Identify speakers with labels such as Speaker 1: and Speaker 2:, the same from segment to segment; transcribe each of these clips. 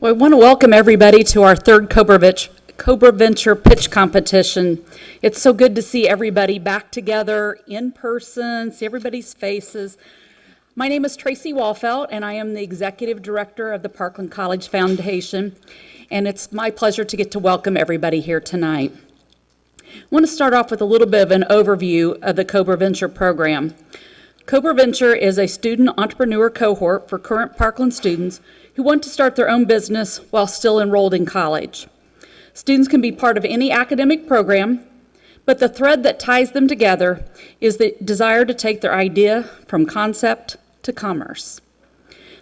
Speaker 1: Well, I want to welcome everybody to our third CobraVenture pitch competition. It's so good to see everybody back together in person, see everybody's faces. My name is Tracy Walfelt, and I am the Executive Director of the Parkland College Foundation, and it's my pleasure to get to welcome everybody here tonight. I want to start off with a little bit of an overview of the CobraVenture program. CobraVenture is a student entrepreneur cohort for current Parkland students who want to start their own business while still enrolled in college. Students can be part of any academic program, but the thread that ties them together is the desire to take their idea from concept to commerce.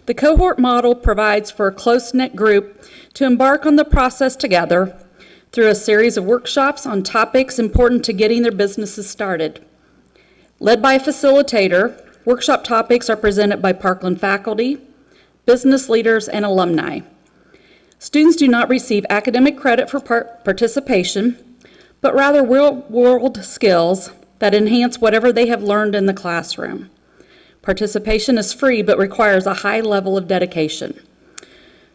Speaker 1: The cohort model provides for a close-knit group to embark on the process together through a series of workshops on topics important to getting their businesses started. Led by a facilitator, workshop topics are presented by Parkland faculty, business leaders, and alumni. Students do not receive academic credit for participation, but rather real-world skills that enhance whatever they have learned in the classroom. Participation is free, but requires a high level of dedication.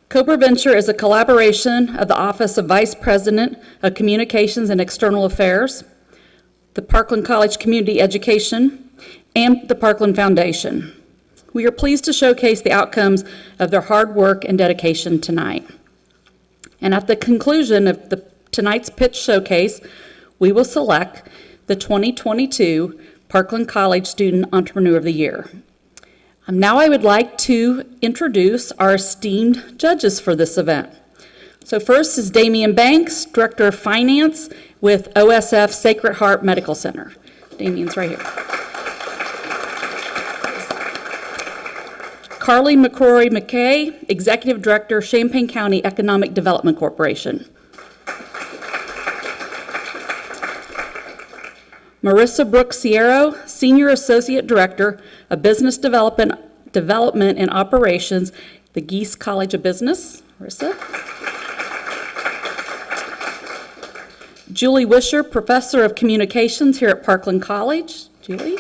Speaker 1: CobraVenture is a collaboration of the Office of Vice President of Communications and External Affairs, the Parkland College Community Education, and the Parkland Foundation. We are pleased to showcase the outcomes of their hard work and dedication tonight. And at the conclusion of tonight's pitch showcase, we will select the 2022 Parkland College Student Entrepreneur of the Year. Now I would like to introduce our esteemed judges for this event. So first is Damian Banks, Director of Finance with OSF Sacred Heart Medical Center. Damian's right here. Carly McCrory-McKay, Executive Director, Champaign County Economic Development Corporation. Marissa Brooks Sierro, Senior Associate Director of Business Development and Operations, the Geese College of Business. Marissa. Julie Wisher, Professor of Communications here at Parkland College. Julie.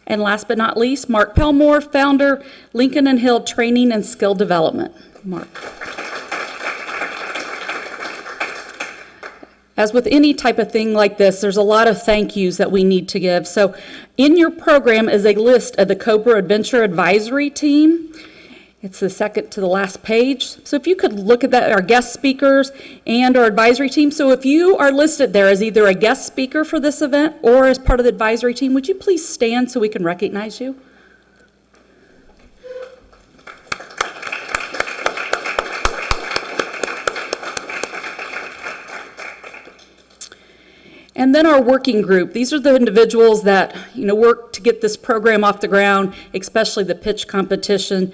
Speaker 1: And last but not least, Mark Pelmore, Founder, Lincoln and Hill Training and Skill Development. Mark. As with any type of thing like this, there's a lot of thank yous that we need to give. So in your program is a list of the CobraVenture Advisory Team. It's the second to the last page. So if you could look at that, our guest speakers and our advisory team. So if you are listed there as either a guest speaker for this event or as part of the advisory team, would you please stand so we can recognize you? And then our working group. These are the individuals that work to get this program off the ground, especially the pitch competition.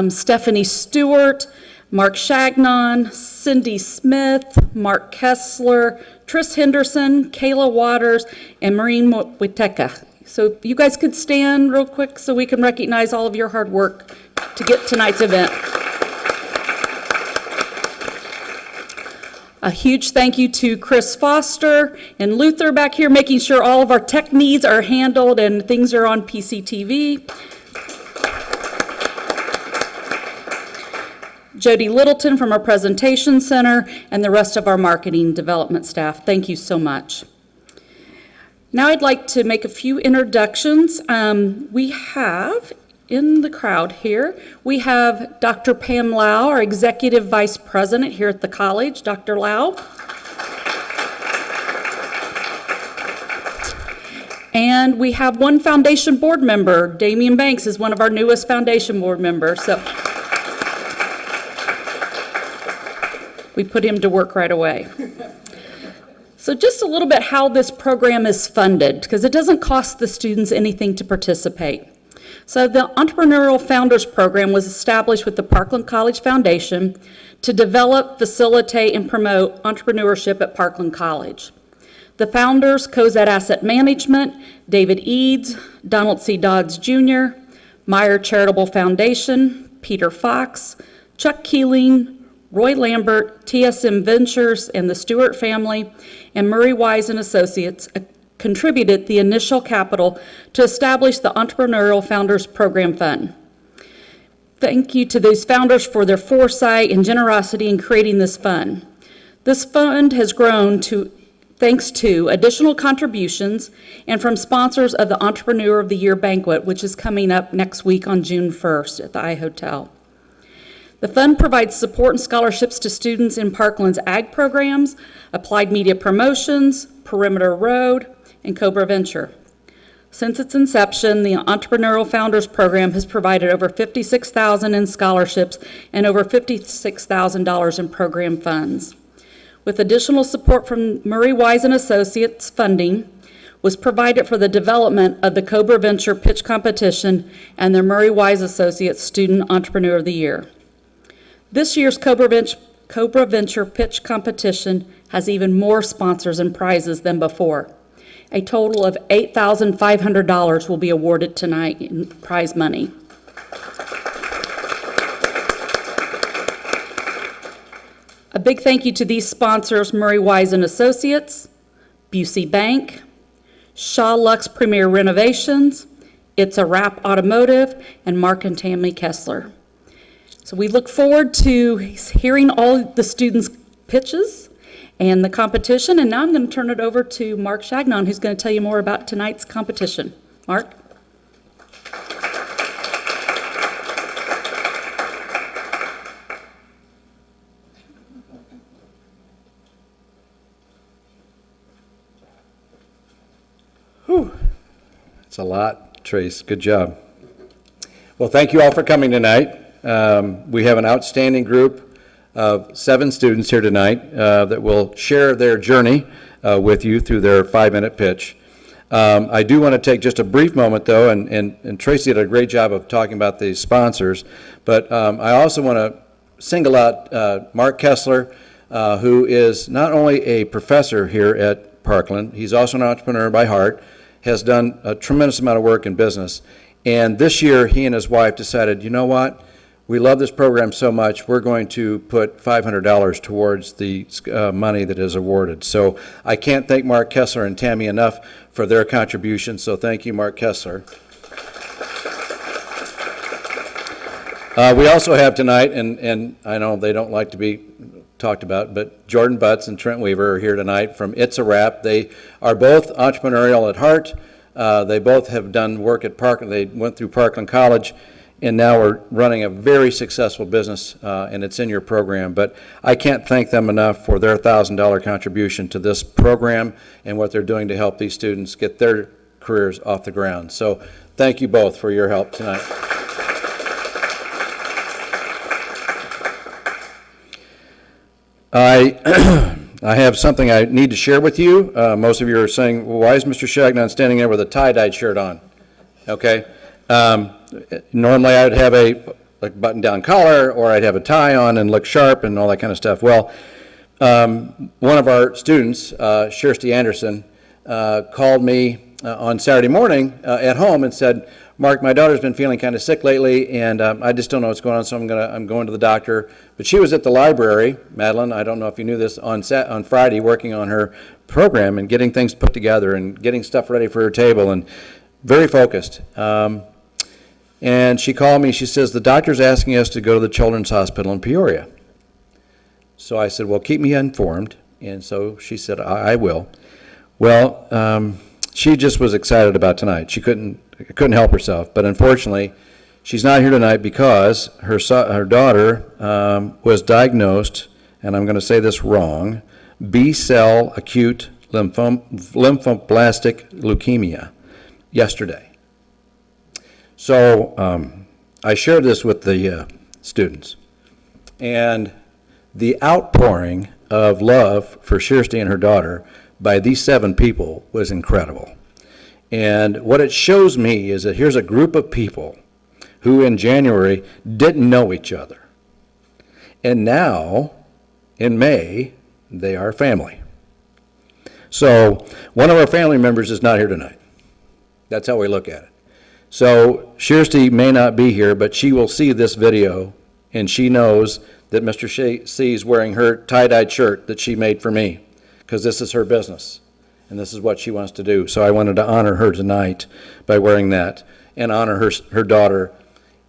Speaker 1: Stephanie Stewart, Mark Shagnon, Cindy Smith, Mark Kessler, Tris Henderson, Kayla Waters, and Maureen Witeka. So you guys could stand real quick so we can recognize all of your hard work to get tonight's event. A huge thank you to Chris Foster and Luther back here, making sure all of our tech needs are handled and things are on PCTV. Jody Littleton from our presentation center, and the rest of our marketing development staff. Thank you so much. Now I'd like to make a few introductions. We have in the crowd here, we have Dr. Pam Lau, our Executive Vice President here at the college. Dr. Lau. And we have one foundation board member. Damian Banks is one of our newest foundation board members. So we put him to work right away. So just a little bit how this program is funded, because it doesn't cost the students anything to participate. So the Entrepreneurial Founders Program was established with the Parkland College Foundation to develop, facilitate, and promote entrepreneurship at Parkland College. The founders, Cozad Asset Management, David Eads, Donald C. Dodds Jr., Meyer Charitable Foundation, Peter Fox, Chuck Keeling, Roy Lambert, TSM Ventures, and the Stewart family, and Murray Wise and Associates contributed the initial capital to establish the Entrepreneurial Founders Program Fund. thank you to those founders for their foresight and generosity in creating this fund. This fund has grown thanks to additional contributions and from sponsors of the Entrepreneur of the Year banquet, which is coming up next week on June 1st at the iHotel. The fund provides support and scholarships to students in Parkland's ag programs, applied media promotions, Perimeter Road, and CobraVenture. Since its inception, the Entrepreneurial Founders Program has provided over $56,000 in scholarships and over $56,000 in program funds. With additional support from Murray Wise and Associates, funding was provided for the development of the CobraVenture Pitch Competition and the Murray Wise Associates Student Entrepreneur of the Year. This year's CobraVenture Pitch Competition has even more sponsors and prizes than before. A total of $8,500 will be awarded tonight in prize money. A big thank you to these sponsors: Murray Wise and Associates, Busey Bank, Shaw Lux Premier Renovations, It's a Wrap Automotive, and Mark and Tammy Kessler. So we look forward to hearing all the students' pitches and the competition. And now I'm going to turn it over to Mark Chagnon, who's going to tell you more about tonight's competition. Mark?
Speaker 2: Whew. It's a lot, Trace. Good job. Well, thank you all for coming tonight. We have an outstanding group of 7 students here tonight that will share their journey with you through their 5-minute pitch. I do want to take just a brief moment, though, and Tracy did a great job of talking about the sponsors, but I also want to single out Mark Kessler, who is not only a professor here at Parkland, he's also an entrepreneur by heart, has done a tremendous amount of work in business, and this year he and his wife decided, you know what? We love this program so much, we're going to put $500 towards the money that is awarded. So I can't thank Mark Kessler and Tammy enough for their contribution, so thank you, Mark Kessler. We also have tonight, and I know they don't like to be talked about, but Jordan Butts and Trent Weaver are here tonight from It's a Wrap. They are both entrepreneurial at heart. They both have done work at Parkland. They went through Parkland College, and now we're running a very successful business, and it's in your program. But I can't thank them enough for their $1,000 contribution to this program and what they're doing to help these students get their careers off the ground. So thank you both for your help tonight. I have something I need to share with you. Most of you are saying, well, why is Mr. Chagnon standing there with a tie-dyed shirt on? Okay. Normally I would have a button-down collar, or I'd have a tie on and look sharp and all that kind of stuff. Well, one of our students, Kirsty Anderson, called me on Saturday morning at home and said, Mark, my daughter's been feeling kind of sick lately, and I just don't know what's going on, so I'm going to the doctor. But she was at the library, Madeline, I don't know if you knew this, on Friday working on her program and getting things put together and getting stuff ready for her table, and very focused. And she called me, she says, the doctor's asking us to go to the Children's Hospital in Peoria. So I said, well, keep me informed. And so she said, I will. Well, she just was excited about tonight. She couldn't help herself. But unfortunately, she's not here tonight because her daughter was diagnosed, and I'm going to say this wrong, B-cell acute lymphoblastic leukemia yesterday. So I shared this with the students, and the outpouring of love for Kirsty and her daughter by these 7 people was incredible. And what it shows me is that here's a group of people who in January didn't know each other. And now, in May, they are family. So one of our family members is not here tonight. That's how we look at it. So Kirsty may not be here, but she will see this video, and she knows that Mr. C is wearing her tie-dyed shirt that she made for me, because this is her business, and this is what she wants to do. So I wanted to honor her tonight by wearing that, and honor her daughter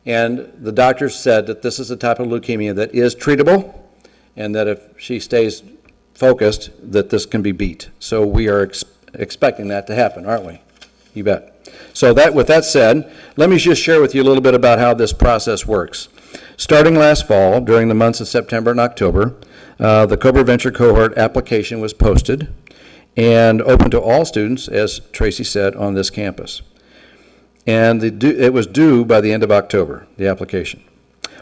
Speaker 2: And the doctors said that this is a type of leukemia that is treatable, and that if she stays focused, that this can be beat. So we are expecting that to happen, aren't we? You bet. So with that said, let me just share with you a little bit about how this process works. Starting last fall, during the months of September and October, the CobraVenture cohort application was posted and open to all students, as Tracy said, on this campus. And it was due by the end of October, the application.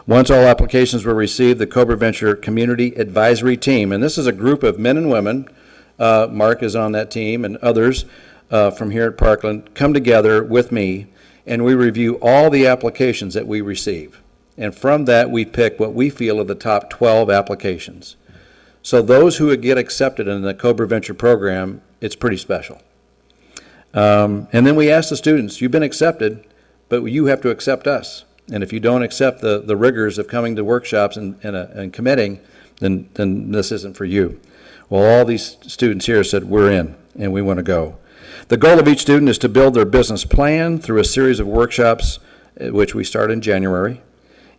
Speaker 2: Once all applications were received, the CobraVenture Community Advisory Team, and this is a group of men and women, Mark is on that team, and others from here at Parkland, come together with me, and we review all the applications that we receive. And from that, we pick what we feel are the top 12 applications. So those who would get accepted in the CobraVenture program, it's pretty special. And then we ask the students, you've been accepted, but you have to accept us. And if you don't accept the rigors of coming to workshops and committing, then this isn't for you. Well, all these students here said, we're in, and we want to go. The goal of each student is to build their business plan through a series of workshops, which we start in January,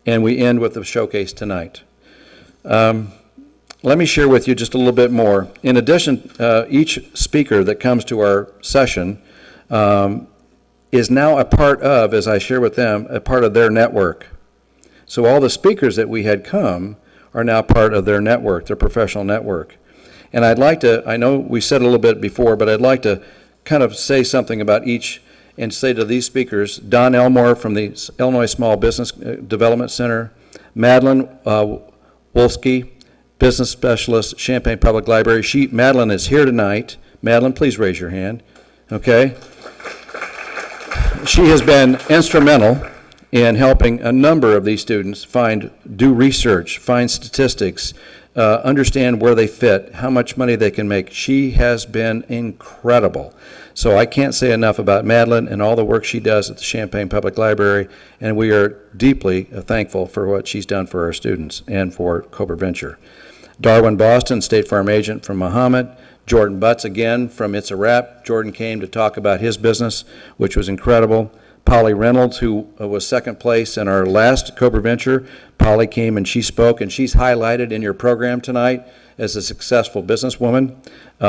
Speaker 2: and we end with the showcase tonight. Let me share with you just a little bit more. In addition, each speaker that comes to our session is now a part of, as I share with them, a part of their network. So all the speakers that we had come are now part of their network, their professional network. And I'd like to, I know we said a little bit before, but I'd like to kind of say something about each and say to these speakers, Don Elmore from the Illinois Small Business Development Center, Madeline Wolski, business specialist, Champaign Public Library. Madeline is here tonight. Madeline, please raise your hand. Okay. She has been instrumental in helping a number of these students do research, find statistics, understand where they fit, how much money they can make. She has been incredible. So I can't say enough about Madeline and all the work she does at the Champaign Public Library, and we are deeply thankful for what she's done for our students and for CobraVenture. Darwin Boston, State Farm agent from Muhammad. Jordan Butts, again, from It's a Wrap. Jordan came to talk about his business, which was incredible. Polly Reynolds, who was second place in our last CobraVenture. Polly came and she spoke, and she's highlighted in your program tonight as a successful businesswoman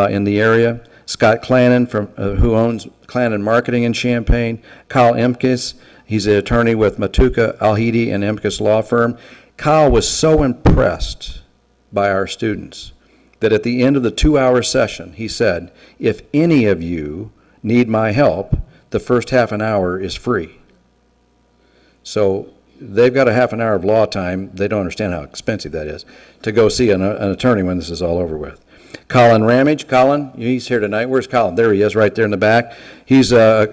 Speaker 2: in the area. Scott Clannon, who owns Clannon Marketing in Champaign. Kyle Emkes, he's an attorney with Matuka, Alhidi, and Emkes Law Firm. Kyle was so impressed by our students that at the end of the 2-hour session, he said, if any of you need my help, the first half an hour is free. So they've got a half an hour of law time. They don't understand how expensive that is to go see an attorney when this is all over with. Colin Ramage. Colin, he's here tonight. Where's Colin? There he is, right there in the back. He's a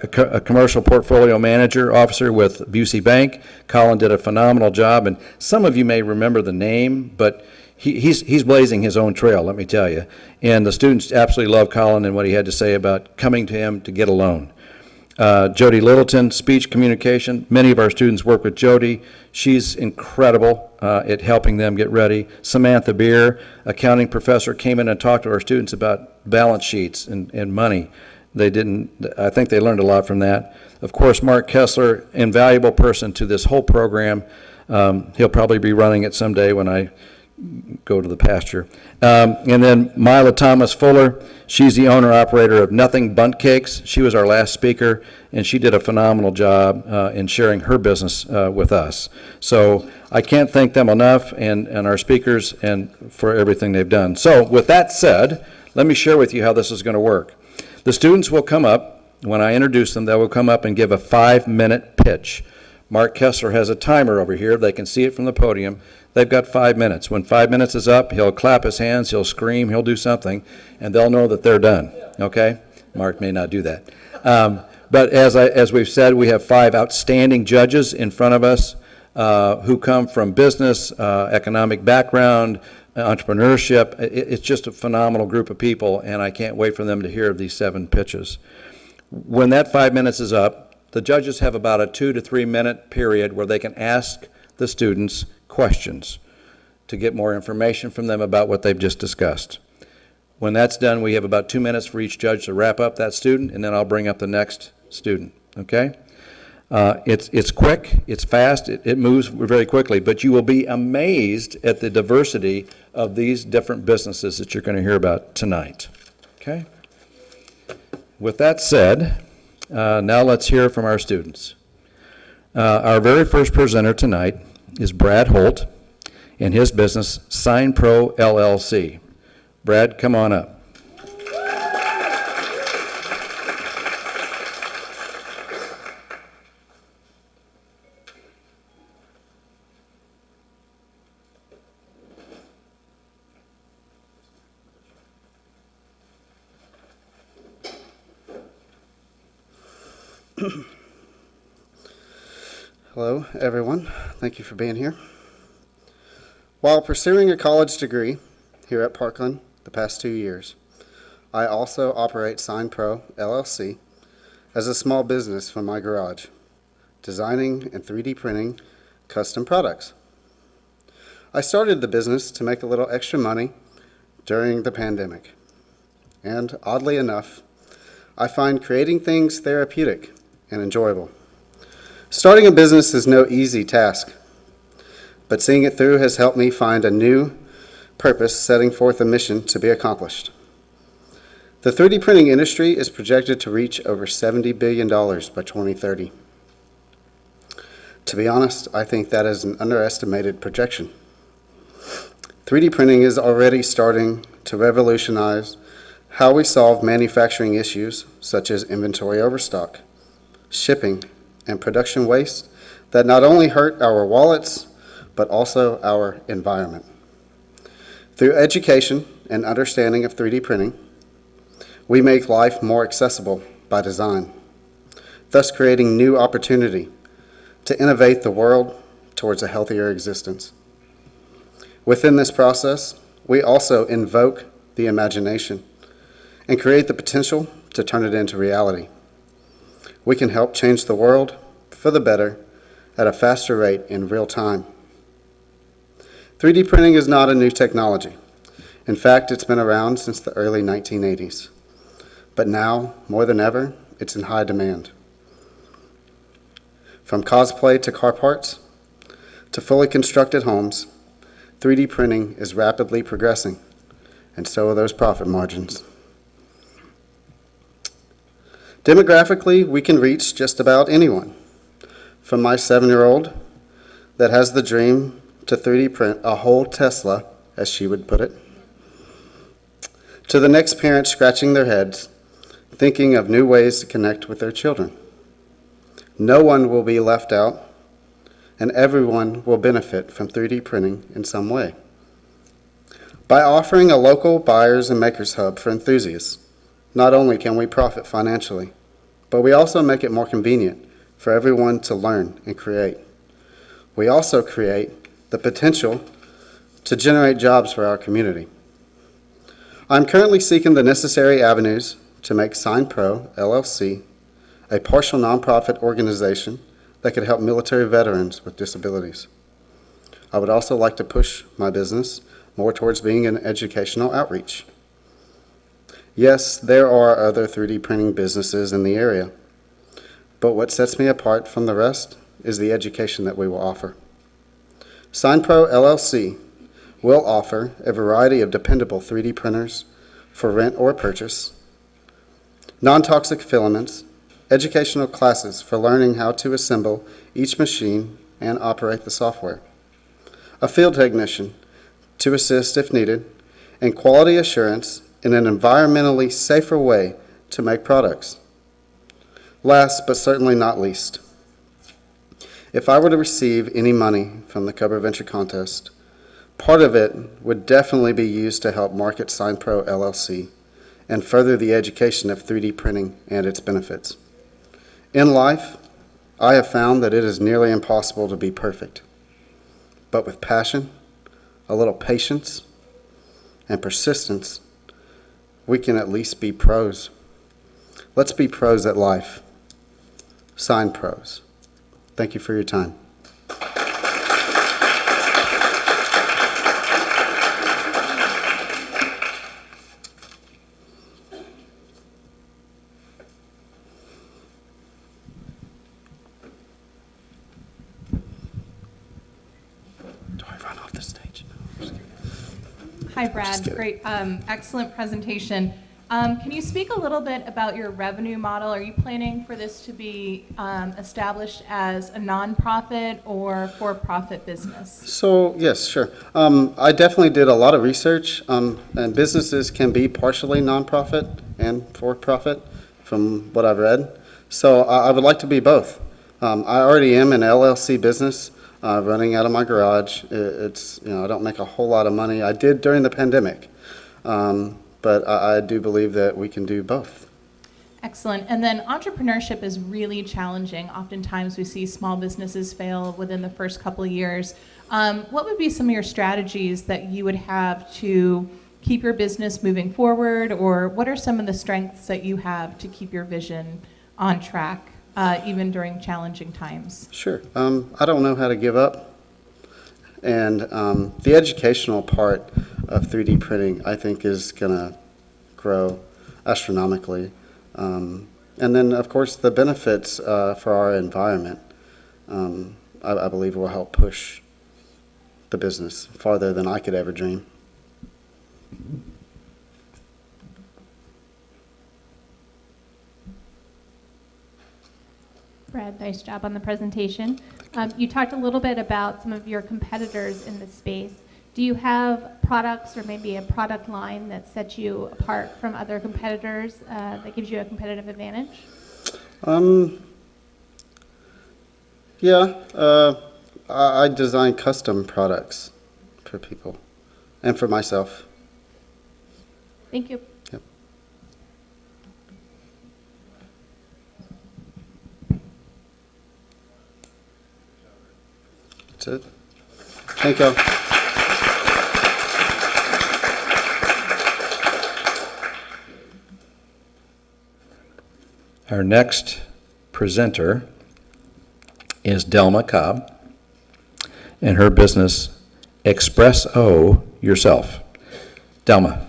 Speaker 2: commercial portfolio manager officer with Busey Bank. Colin did a phenomenal job, and some of you may remember the name, but he's blazing his own trail, let me tell you. And the students absolutely love Colin and what he had to say about coming to him to get a loan. Jody Littleton, speech communication. Many of our students work with Jody. She's incredible at helping them get ready. Samantha Beer, accounting professor, came in and talked to our students about balance sheets and money. I think they learned a lot from that. Of course, Mark Kessler, invaluable person to this whole program. He'll probably be running it someday when I go to the pasture. And then Mila Thomas Fuller, she's the owner-operator of Nothing Bundt Cakes. She was our last speaker, and she did a phenomenal job in sharing her business with us. So I can't thank them enough, and our speakers, and for everything they've done. So with that said, let me share with you how this is going to work. The students will come up. When I introduce them, they will come up and give a 5-minute pitch. Mark Kessler has a timer over here. They can see it from the podium. They've got 5 minutes. When 5 minutes is up, he'll clap his hands, he'll scream, he'll do something, and they'll know that they're done, okay? Mark may not do that. But as we've said, we have 5 outstanding judges in front of us who come from business, economic background, entrepreneurship. It's just a phenomenal group of people, and I can't wait for them to hear of these 7 pitches. When that 5 minutes is up, the judges have about a 2 to 3 minute period where they can ask the students questions to get more information from them about what they've just discussed. When that's done, we have about 2 minutes for each judge to wrap up that student, and then I'll bring up the next student, okay? It's quick, it's fast, it moves very quickly, but you will be amazed at the diversity of these different businesses that you're going to hear about tonight. Okay? With that said, now let's hear from our students. Our very first presenter tonight is Brad Holt and his business, Sign Pro LLC. Brad, come on up.
Speaker 3: Hello, everyone. Thank you for being here. While pursuing a college degree here at Parkland the past 2 years, I also operate Sign Pro LLC as a small business from my garage, designing and 3D printing custom products. I started the business to make a little extra money during the pandemic, and oddly enough, I find creating things therapeutic and enjoyable. Starting a business is no easy task, but seeing it through has helped me find a new purpose, setting forth a mission to be accomplished. The 3D printing industry is projected to reach over $70 billion by 2030. To be honest, I think that is an underestimated projection. 3D printing is already starting to revolutionize how we solve manufacturing issues such as inventory overstock, shipping, and production waste that not only hurt our wallets, but also our environment. Through education and understanding of 3D printing, we make life more accessible by design, thus creating new opportunity to innovate the world towards a healthier existence. Within this process, we also invoke the imagination and create the potential to turn it into reality. We can help change the world for the better at a faster rate in real time. 3D printing is not a new technology. In fact, it's been around since the early 1980s. But now, more than ever, it's in high demand. From cosplay to car parts to fully constructed homes, 3D printing is rapidly progressing, and so are those profit margins. Demographically, we can reach just about anyone. From my 7-year-old that has the dream to 3D print a whole Tesla, as she would put it, to the next parent scratching their heads, thinking of new ways to connect with their children. No one will be left out, and everyone will benefit from 3D printing in some way. By offering a local buyers and makers hub for enthusiasts, not only can we profit financially, but we also make it more convenient for everyone to learn and create. We also create the potential to generate jobs for our community. I'm currently seeking the necessary avenues to make Sign Pro LLC a partial nonprofit organization that could help military veterans with disabilities. I would also like to push my business more towards being an educational outreach. Yes, there are other 3D printing businesses in the area, but what sets me apart from the rest is the education that we will offer. Sign Pro LLC will offer a variety of dependable 3D printers for rent or purchase, non-toxic filaments, educational classes for learning how to assemble each machine and operate the software, a field technician to assist if needed, and quality assurance in an environmentally safer way to make products. Last but certainly not least, if I were to receive any money from the CobraVenture contest, part of it would definitely be used to help market Sign Pro LLC and further the education of 3D printing and its benefits. In life, I have found that it is nearly impossible to be perfect, but with passion, a little patience, and persistence, we can at least be pros. Let's be pros at life. Sign Pros. Thank you for your time. off the stage.
Speaker 4: Hi, Brad.
Speaker 3: kidding.
Speaker 4: Great, excellent presentation. Can you speak a little bit about your revenue model? Are you planning for this to be established as a nonprofit or for-profit business?
Speaker 3: So, yes, sure. I definitely did a lot of research, and businesses can be partially nonprofit and for-profit from what I've read. So I would like to be both. I already am an LLC business running out of my garage. It's, I don't make a whole lot of money. I did during the pandemic. But I do believe that we can do both.
Speaker 4: Excellent. And then entrepreneurship is really challenging. Oftentimes we see small businesses fail within the first couple of years. What would be some of your strategies that you would have to keep your business moving forward, or what are some of the strengths that you have to keep your vision on track, even during challenging times?
Speaker 3: Sure. I don't know how to give up. And the educational part of 3D printing, I think, is going to grow astronomically. And then, of course, the benefits for our environment, I believe, will help push the business farther than I could ever dream.
Speaker 5: Brad, nice job on the presentation. You talked a little bit about some of your competitors in this space. Do you have products or maybe a product line that sets you apart from other competitors that gives you a competitive advantage?
Speaker 3: Yeah, I design custom products for people and for myself.
Speaker 5: Thank you.
Speaker 3: Yep. That's it. Thank you.
Speaker 2: Our next presenter is Delma Cobb and her business, Express O Yourself. Delma.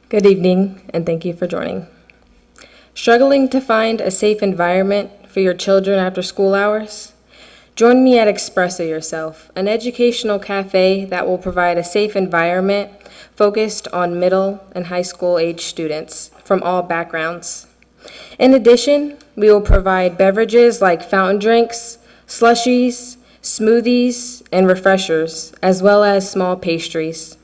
Speaker 6: Good evening, and thank you for joining. Struggling to find a safe environment for your children after school hours? Join me at Express Yourself, an educational cafe that will provide a safe environment focused on middle and high school age students from all backgrounds. In addition, we will provide beverages like fountain drinks, slushies, smoothies, and refreshers, as well as small pastries.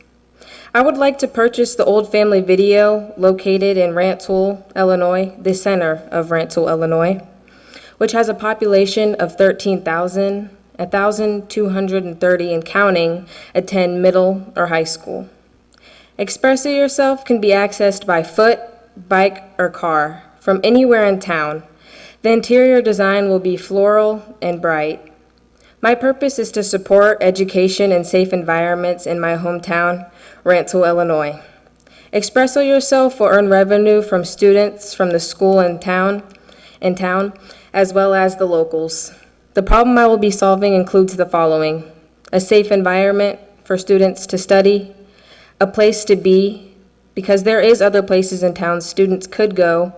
Speaker 6: I would like to purchase the Old Family Video located in Rantoul, Illinois, the center of Rantoul, Illinois, which has a population of 13,000, 1,230 and counting attend middle or high school. Express Yourself can be accessed by foot, bike, or car from anywhere in town. The interior design will be floral and bright. My purpose is to support education and safe environments in my hometown, Rantoul, Illinois. Express Yourself will earn revenue from students from the school in town, as well as the locals. The problem I will be solving includes the following: a safe environment for students to study, a place to be, because there is other places in town students could go,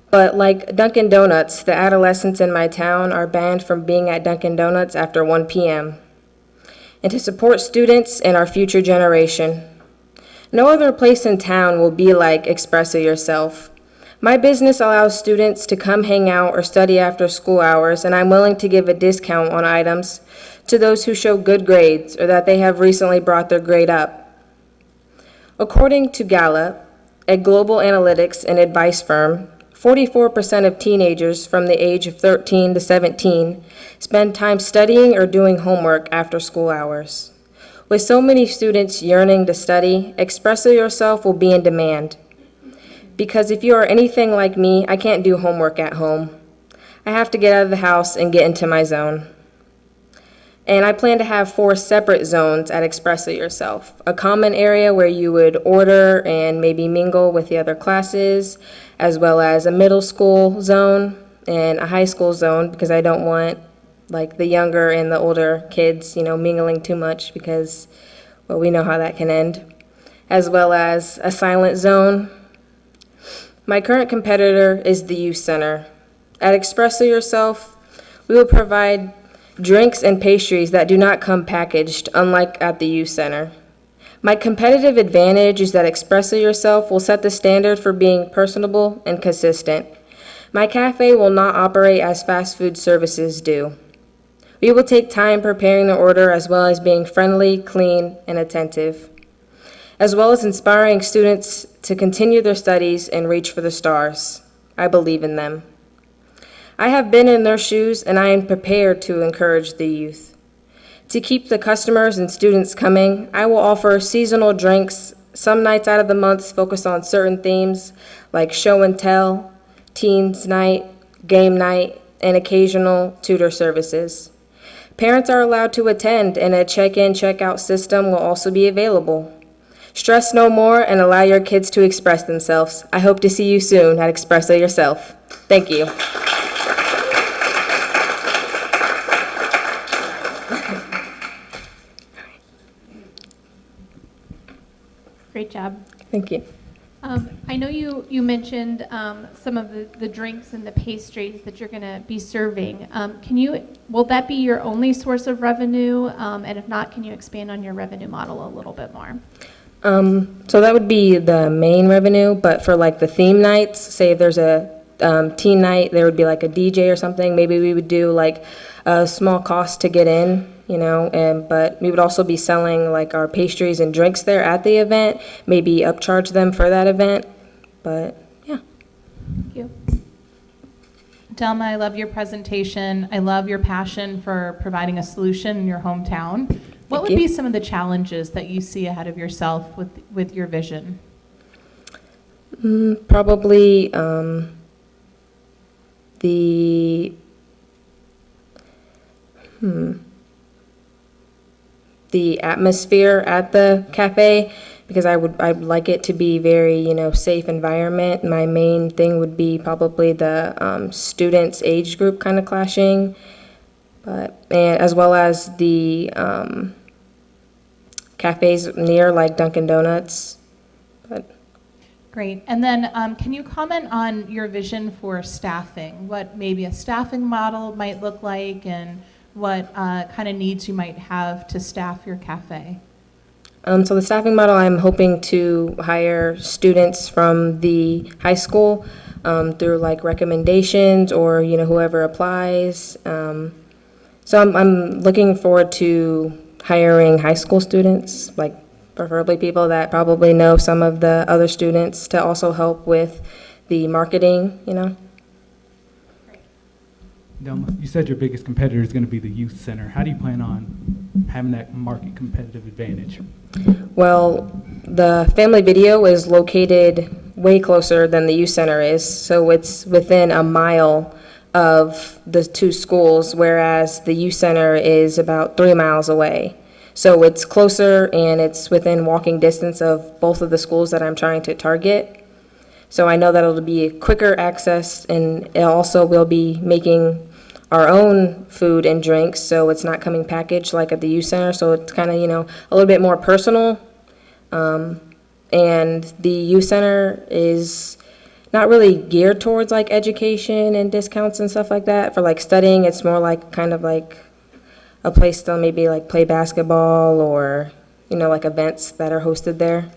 Speaker 6: but like Dunkin' Donuts, the adolescents in my town are banned from being at Dunkin' Donuts after 1 p.m. And to support students and our future generation. No other place in town will be like Express Yourself. My business allows students to come hang out or study after school hours, and I'm willing to give a discount on items to those who show good grades or that they have recently brought their grade up. According to Gallup, a global analytics and advice firm, 44% of teenagers from the age of 13 to 17 spend time studying or doing homework after school hours. With so many students yearning to study, Express Yourself will be in demand. Because if you are anything like me, I can't do homework at home. I have to get out of the house and get into my zone. And I plan to have 4 separate zones at Express Yourself. A common area where you would order and maybe mingle with the other classes, as well as a middle school zone and a high school zone, because I don't want like the younger and the older kids, mingling too much because, well, we know how that can end, as well as a silent zone. My current competitor is the youth center. At Expresso Yourself, we will provide drinks and pastries that do not come packaged, unlike at the youth center. My competitive advantage is that Expresso Yourself will set the standard for being personable and consistent. My cafe will not operate as fast food services do. We will take time preparing the order as well as being friendly, clean, and attentive, as well as inspiring students to continue their studies and reach for the stars. I believe in them. I have been in their shoes, and I am prepared to encourage the youth. To keep the customers and students coming, I will offer seasonal drinks. Some nights out of the month focus on certain themes like show and tell, teens night, game night, and occasional tutor services. Parents are allowed to attend, and a check-in, check-out system will also be available. Stress no more and allow your kids to express themselves. I hope to see you soon at Expresso Yourself. Thank you.
Speaker 5: Great job.
Speaker 6: Thank you.
Speaker 5: I know you mentioned some of the drinks and the pastries that you're going to be serving. Will that be your only source of revenue? And if not, can you expand on your revenue model a little bit more?
Speaker 6: So that would be the main revenue, but for like the theme nights, say if there's a teen night, there would be like a DJ or something. Maybe we would do like a small cost to get in, but we would also be selling like our pastries and drinks there at the event, maybe upcharge them for that event, but yeah.
Speaker 5: Thank you.
Speaker 4: Delma, I love your presentation. I love your passion for providing a solution in your hometown. What would be some of the challenges that you see ahead of yourself with your vision?
Speaker 6: Probably the atmosphere at the cafe, because I'd like it to be very, safe environment. My main thing would be probably the students' age group kind of clashing, and as well as the cafes near like Dunkin' Donuts.
Speaker 4: Great. And then can you comment on your vision for staffing? What maybe a staffing model might look like, and what kind of needs you might have to staff your cafe?
Speaker 6: So the staffing model, I'm hoping to hire students from the high school through like recommendations or, whoever applies. So I'm looking forward to hiring high school students, like preferably people that probably know some of the other students to also help with the marketing,
Speaker 7: Delma, you said your biggest competitor is going to be the youth center. How do you plan on having that market competitive advantage?
Speaker 6: Well, the Family Video is located way closer than the youth center is, so it's within a mile of the two schools, whereas the youth center is about 3 miles away. So it's closer and it's within walking distance of both of the schools that I'm trying to target. So I know that it'll be quicker access, and it also will be making our own food and drinks, so it's not coming packaged like at the youth center, so it's kind of, a little bit more personal. And the youth center is not really geared towards like education and discounts and stuff like that. For like studying, it's more like kind of like a place to maybe like play basketball or, like events that are hosted there.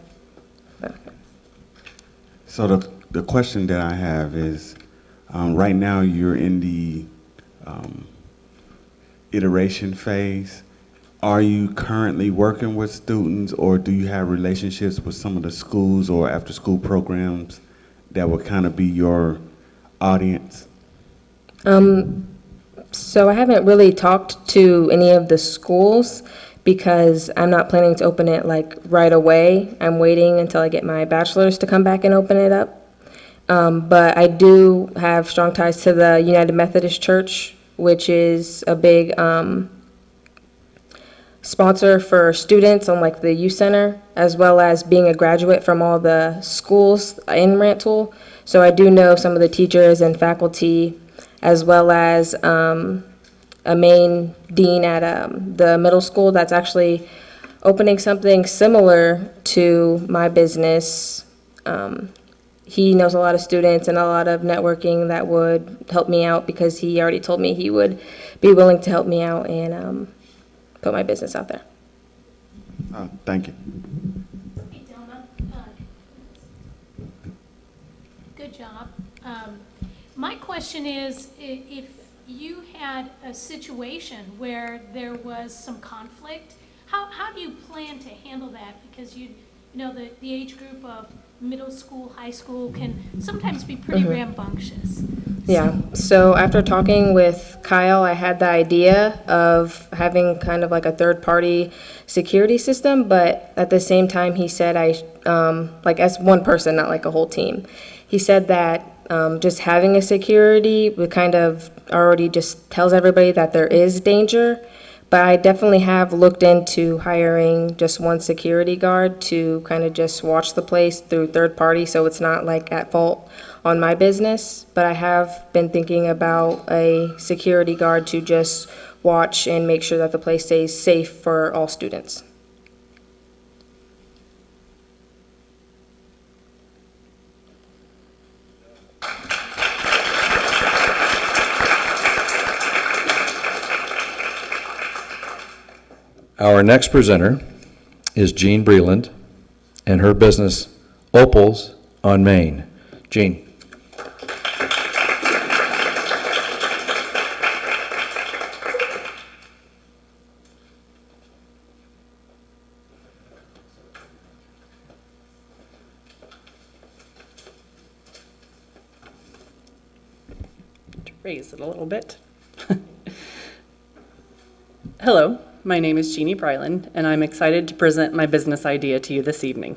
Speaker 8: So the question that I have is, right now you're in the iteration phase. Are you currently working with students, or do you have relationships with some of the schools or after-school programs that would kind of be your audience?
Speaker 6: So I haven't really talked to any of the schools because I'm not planning to open it like right away. I'm waiting until I get my bachelor's to come back and open it up. But I do have strong ties to the United Methodist Church, which is a big sponsor for students on like the youth center, as well as being a graduate from all the schools in Rantoul. So I do know some of the teachers and faculty, as well as a main dean at the middle school that's actually opening something similar to my business. He knows a lot of students and a lot of networking that would help me out because he already told me he would be willing to help me out and put my business out there.
Speaker 8: Thank you.
Speaker 9: Hey, Delma. Good job. My question is, if you had a situation where there was some conflict, how do you plan to handle that? Because you know the age group of middle school, high school can sometimes be pretty rambunctious.
Speaker 6: Yeah, so after talking with Kyle, I had the idea of having kind of like a third-party security system, but at the same time, he said like as one person, not like a whole team. He said that just having a security would kind of already just tells everybody that there is danger, but I definitely have looked into hiring just one security guard to kind of just watch the place through third party, so it's not like at fault on my business. But I have been thinking about a security guard to just watch and make sure that the place stays safe for all students.
Speaker 2: Our next presenter is Jean Breland and her business, Opals on Main. Jean.
Speaker 10: Raise it a little bit. Hello, my name is Jeannie Bryland, and I'm excited to present my business idea to you this evening.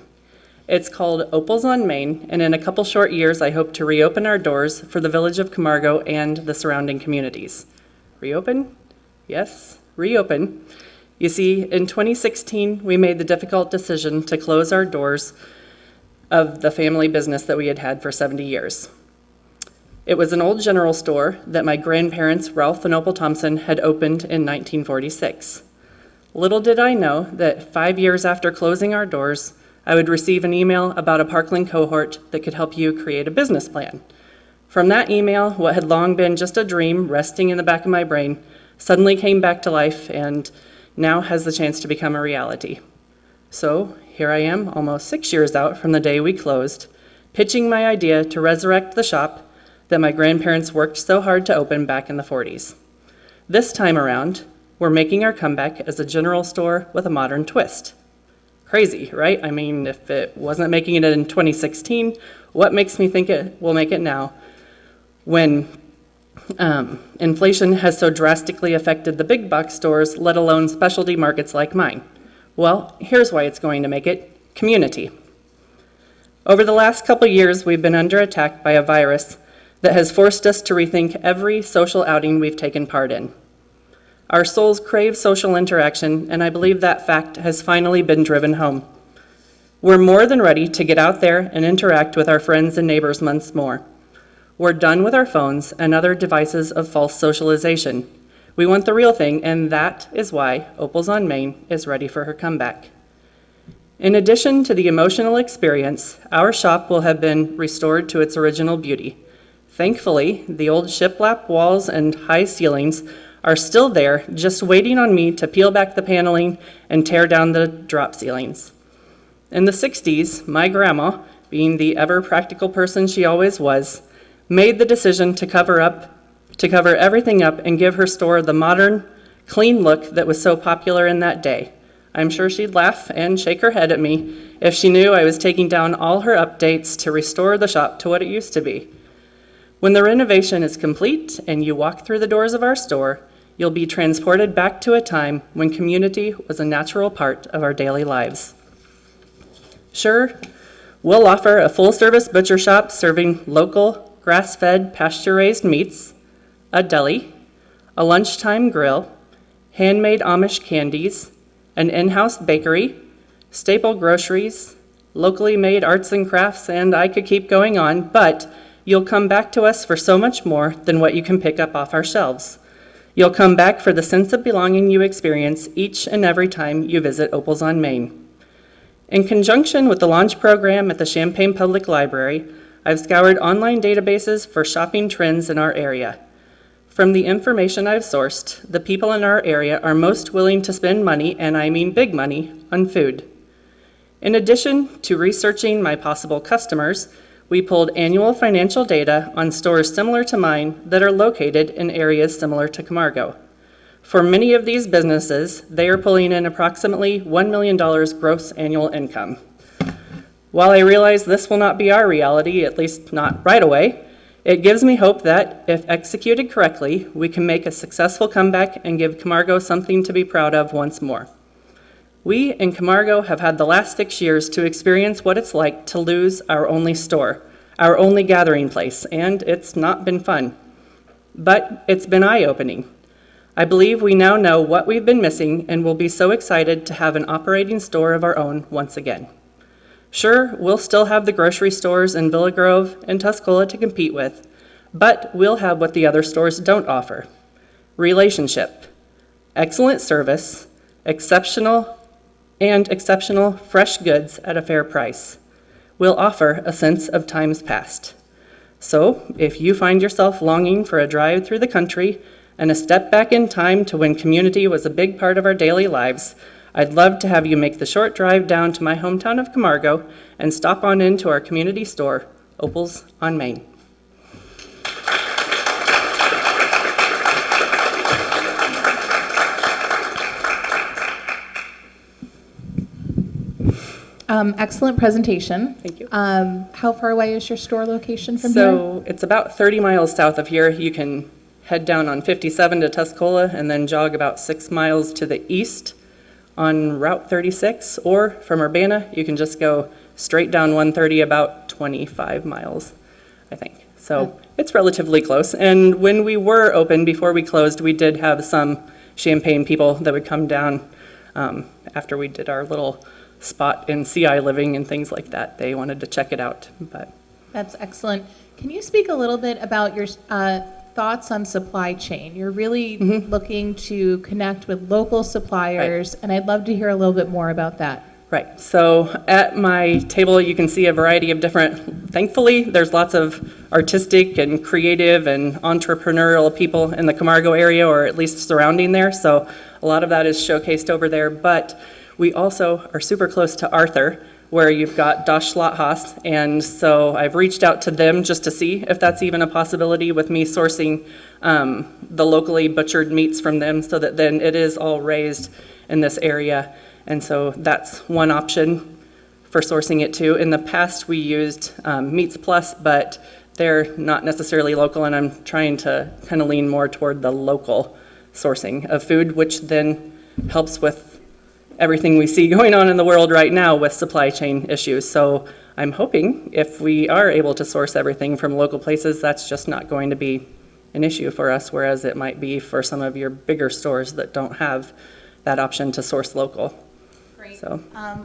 Speaker 10: It's called Opals on Main, and in a couple short years, I hope to reopen our doors for the village of Camargo and the surrounding communities. Reopen? Yes, reopen. You see, in 2016, we made the difficult decision to close our doors of the family business that we had had for 70 years. It was an old general store that my grandparents, Ralph and Opal Thompson, had opened in 1946. Little did I know that 5 years after closing our doors, I would receive an email about a Parkland cohort that could help you create a business plan. From that email, what had long been just a dream resting in the back of my brain suddenly came back to life and now has the chance to become a reality. So here I am, almost 6 years out from the day we closed, pitching my idea to resurrect the shop that my grandparents worked so hard to open back in the 40s. This time around, we're making our comeback as a general store with a modern twist. Crazy, right? I mean, if it wasn't making it in 2016, what makes me think it will make it now when inflation has so drastically affected the big box stores, let alone specialty markets like mine? Well, here's why it's going to make it: community. Over the last couple years, we've been under attack by a virus that has forced us to rethink every social outing we've taken part in. Our souls crave social interaction, and I believe that fact has finally been driven home. We're more than ready to get out there and interact with our friends and neighbors once more. We're done with our phones and other devices of false socialization. We want the real thing, and that is why Opals on Main is ready for her comeback. In addition to the emotional experience, our shop will have been restored to its original beauty. Thankfully, the old shiplap walls and high ceilings are still there, just waiting on me to peel back the paneling and tear down the drop ceilings. In the 60s, my grandma, being the ever-practical person she always was, made the decision to cover everything up and give her store the modern, clean look that was so popular in that day. I'm sure she'd laugh and shake her head at me if she knew I was taking down all her updates to restore the shop to what it used to be. When the renovation is complete and you walk through the doors of our store, you'll be transported back to a time when community was a natural part of our daily lives. Sure, we'll offer a full-service butcher shop serving local, grass-fed, pasture-raised meats, a deli, a lunchtime grill, handmade Amish candies, an in-house bakery, staple groceries, locally made arts and crafts, and I could keep going on, but you'll come back to us for so much more than what you can pick up off our shelves. You'll come back for the sense of belonging you experience each and every time you visit Opals on Main. In conjunction with the launch program at the Champaign Public Library, I've scoured online databases for shopping trends in our area. From the information I've sourced, the people in our area are most willing to spend money, and I mean big money, on food. In addition to researching my possible customers, we pulled annual financial data on stores similar to mine that are located in areas similar to Camargo. For many of these businesses, they are pulling in approximately $1 million gross annual income. While I realize this will not be our reality, at least not right away, it gives me hope that, if executed correctly, we can make a successful comeback and give Camargo something to be proud of once more. We in Camargo have had the last 6 years to experience what it's like to lose our only store, our only gathering place, and it's not been fun. But it's been eye-opening. I believe we now know what we've been missing and will be so excited to have an operating store of our own once again. Sure, we'll still have the grocery stores in Villa Grove and Tuscola to compete with, but we'll have what the other stores don't offer: relationship, excellent service, exceptional fresh goods at a fair price. We'll offer a sense of times past. So, if you find yourself longing for a drive through the country and a step back in time to when community was a big part of our daily lives, I'd love to have you make the short drive down to my hometown of Camargo and stop on into our community store, Opals on Main.
Speaker 4: Excellent presentation.
Speaker 10: Thank you.
Speaker 4: How far away is your store location from here?
Speaker 10: So it's about 30 miles south of here. You can head down on 57 to Tuscola and then jog about 6 miles to the east on Route 36, or from Urbana, you can just go straight down 130 about 25 miles, I think. So it's relatively close. And when we were open, before we closed, we did have some Champaign people that would come down after we did our little spot in CI Living and things like that. They wanted to check it out. But
Speaker 4: That's excellent. Can you speak a little bit about your thoughts on supply chain? You're really looking to connect with local suppliers, and I'd love to hear a little bit more about that.
Speaker 10: Right. So at my table, you can see a variety of different, thankfully, there's lots of artistic and creative and entrepreneurial people in the Camargo area, or at least surrounding there. So a lot of that is showcased over there. But we also are super close to Arthur, where you've got Das Schlachthaus. And so I've reached out to them just to see if that's even a possibility with me sourcing the locally butchered meats from them, so that then it is all raised in this area. And so that's one option for sourcing it too. In the past, we used Meats Plus, but they're not necessarily local, and I'm trying to kind of lean more toward the local sourcing of food, which then helps with everything we see going on in the world right now with supply chain issues. So I'm hoping if we are able to source everything from local places, that's just not going to be an issue for us, whereas it might be for some of your bigger stores that don't have that option to source local.
Speaker 4: Great.
Speaker 10: So.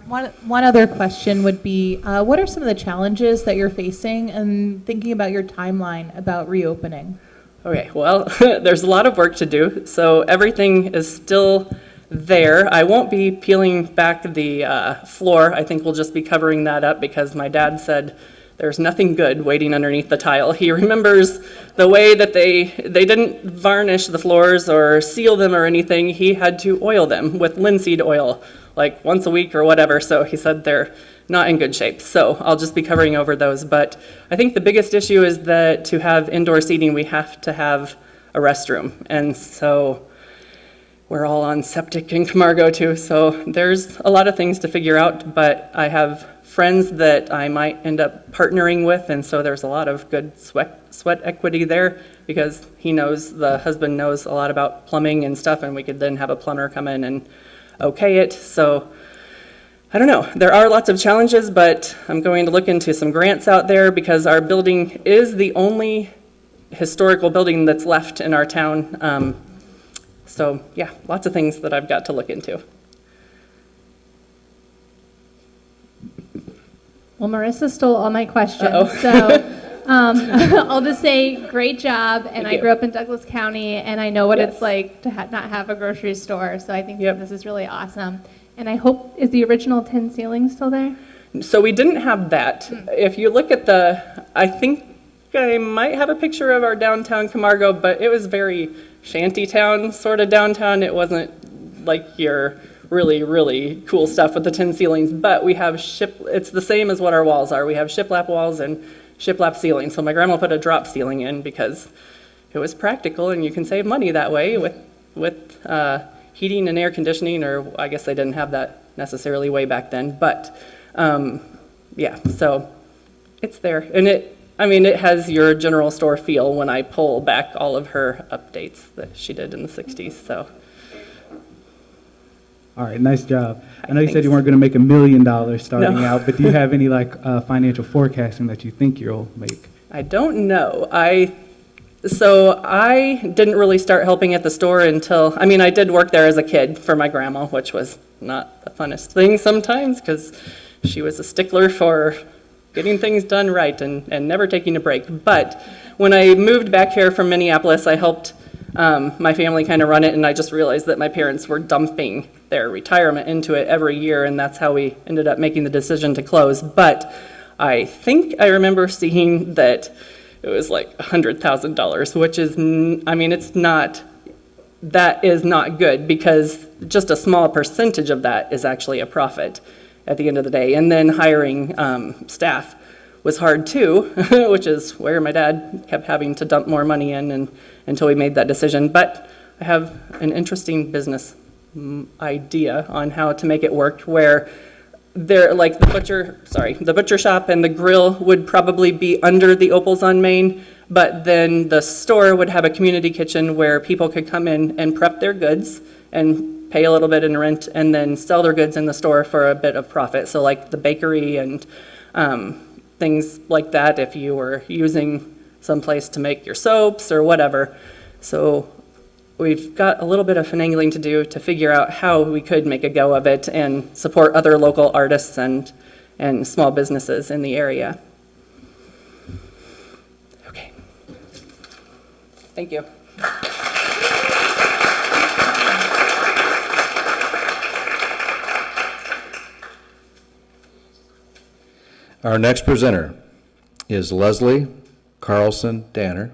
Speaker 4: One other question would be, what are some of the challenges that you're facing and thinking about your timeline about reopening?
Speaker 10: Okay, well, there's a lot of work to do. So everything is still there. I won't be peeling back the floor. I think we'll just be covering that up because my dad said there's nothing good waiting underneath the tile. He remembers the way that they didn't varnish the floors or seal them or anything. He had to oil them with linseed oil like once a week or whatever. So he said they're not in good shape. So I'll just be covering over those. But I think the biggest issue is that to have indoor seating, we have to have a restroom. And so we're all on septic in Camargo too, so there's a lot of things to figure out, but I have friends that I might end up partnering with, and so there's a lot of good sweat equity there, because the husband knows a lot about plumbing and stuff, and we could then have a plumber come in and okay it. So I don't know, there are lots of challenges, but I'm going to look into some grants out there, because our building is the only historical building that's left in our town. So yeah, lots of things that I've got to look into.
Speaker 5: Well, Marissa stole all my questions.
Speaker 10: Uh-oh.
Speaker 5: So I'll just say great job. And I
Speaker 10: you.
Speaker 5: grew up in Douglas County, and I know what
Speaker 10: Yes.
Speaker 5: it's like to not have a grocery store. So I think
Speaker 10: Yep.
Speaker 5: that this is really awesome. And I hope, is the original tin ceiling still there?
Speaker 10: So we didn't have that. If you look at I think I might have a picture of our downtown Camargo, but it was very shantytown sort of downtown. It wasn't like your really, really cool stuff with the tin ceilings, but we have it's the same as what our walls are. We have shiplap walls and shiplap ceilings. So my grandma put a drop ceiling in because it was practical and you can save money that way with heating and air conditioning, or I guess they didn't have that necessarily way back then, but yeah, so it's there. And it has your general store feel when I pull back all of her updates that she did in the 60s, so.
Speaker 7: All right, nice job. I know you said
Speaker 10: Thanks.
Speaker 7: you weren't going to make $1 million starting
Speaker 10: No.
Speaker 7: out, but do you have any financial forecasting that you think you'll make?
Speaker 10: I don't know. So I didn't really start helping at the store until, I did work there as a kid for my grandma, which was not the funnest thing sometimes because she was a stickler for getting things done right and never taking a break. But when I moved back here from Minneapolis, I helped my family kind of run it, and I just realized that my parents were dumping their retirement into it every year, and that's how we ended up making the decision to close. But I think I remember seeing that it was like $100,000, which is, that is not good because just a small percentage of that is actually a profit at the end of the day. And then hiring staff was hard too, which is where my dad kept having to dump more money in until we made that decision. But I have an interesting business idea on how to make it work where like the butcher shop and the grill would probably be under the Opals on Main, but then the store would have a community kitchen where people could come in and prep their goods and pay a little bit in rent and then sell their goods in the store for a bit of profit. So like the bakery and things like that if you were using some place to make your soaps or whatever. So we've got a little bit of finagling to do to figure out how we could make a go of it and support other local artists and small businesses in the area. Okay. Thank you.
Speaker 2: Our next presenter is Leslie Carlson Danner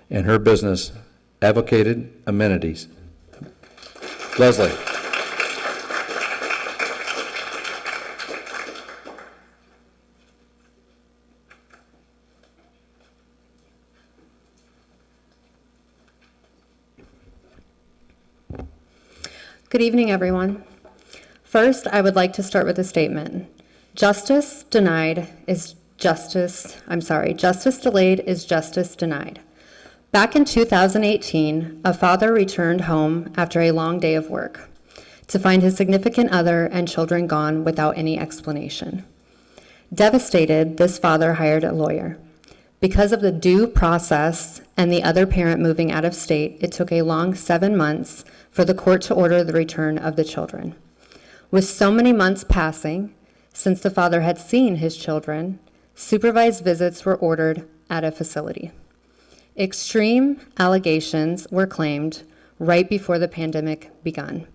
Speaker 2: and her business, Advocated Amenities. Leslie.
Speaker 11: Good evening, everyone. First, I would like to start with a statement. Justice delayed is justice denied. Back in 2018, a father returned home after a long day of work to find his significant other and children gone without any explanation. Devastated, this father hired a lawyer. Because of the due process and the other parent moving out of state, it took a long 7 months for the court to order the return of the children. With so many months passing since the father had seen his children, supervised visits were ordered at a facility. Extreme allegations were claimed right before the pandemic began.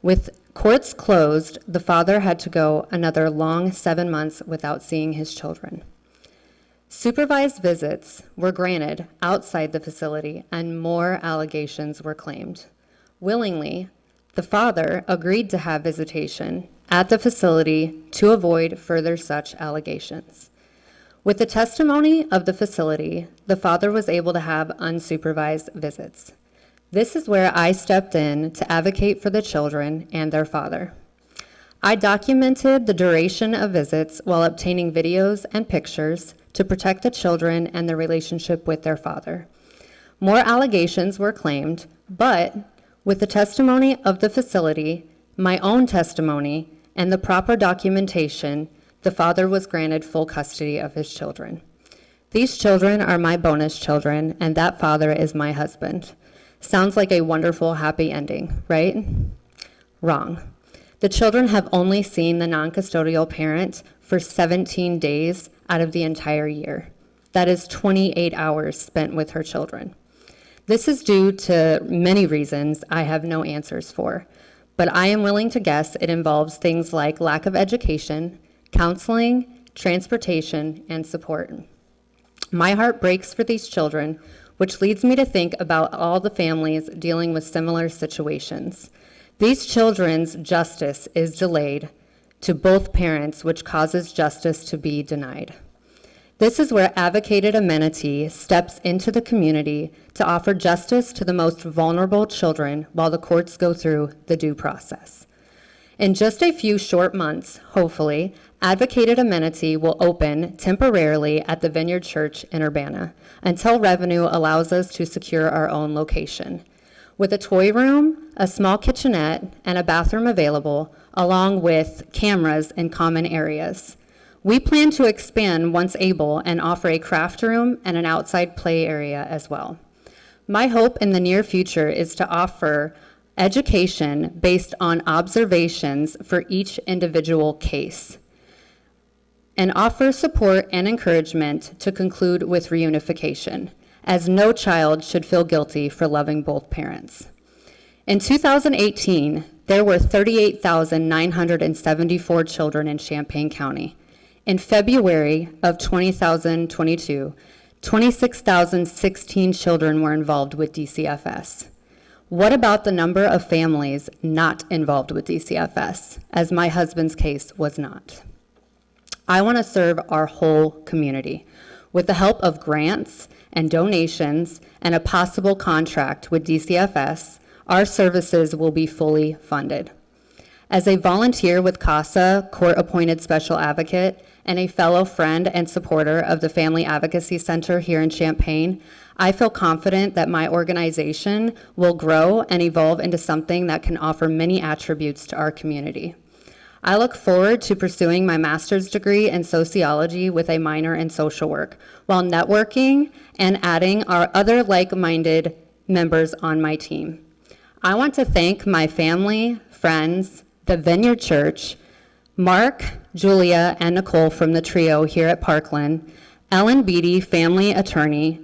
Speaker 11: With courts closed, the father had to go another long 7 months without seeing his children. Supervised visits were granted outside the facility and more allegations were claimed. Willingly, the father agreed to have visitation at the facility to avoid further such allegations. With the testimony of the facility, the father was able to have unsupervised visits. This is where I stepped in to advocate for the children and their father. I documented the duration of visits while obtaining videos and pictures to protect the children and their relationship with their father. More allegations were claimed, but with the testimony of the facility, my own testimony, and the proper documentation, the father was granted full custody of his children. These children are my bonus children, and that father is my husband. Sounds like a wonderful, happy ending, right? Wrong. The children have only seen the non-custodial parent for 17 days out of the entire year. That is 28 hours spent with her children. This is due to many reasons I have no answers for, but I am willing to guess it involves things like lack of education, counseling, transportation, and support. My heart breaks for these children, which leads me to think about all the families dealing with similar situations. These children's justice is delayed to both parents, which causes justice to be denied. This is where Advocated Amenity steps into the community to offer justice to the most vulnerable children while the courts go through the due process. In just a few short months, hopefully, Advocated Amenity will open temporarily at the Vineyard Church in Urbana until revenue allows us to secure our own location. With a toy room, a small kitchenette, and a bathroom available, along with cameras in common areas. We plan to expand once able and offer a craft room and an outside play area as well. My hope in the near future is to offer education based on observations for each individual case and offer support and encouragement to conclude with reunification, as no child should feel guilty for loving both parents. In 2018, there were 38,974 children in Champaign County. In February of 2022, 26,016 children were involved with DCFS. What about the number of families not involved with DCFS, as my husband's case was not? I want to serve our whole community. With the help of grants and donations and a possible contract with DCFS, our services will be fully funded. As a volunteer with CASA, court-appointed special advocate, and a fellow friend and supporter of the Family Advocacy Center here in Champaign, I feel confident that my organization will grow and evolve into something that can offer many attributes to our community. I look forward to pursuing my master's degree in sociology with a minor in social work, while networking and adding our other like-minded members on my team. I want to thank my family, friends, the Vineyard Church, Mark, Julia, and Nicole from the trio here at Parkland, Ellen Beatty, family attorney,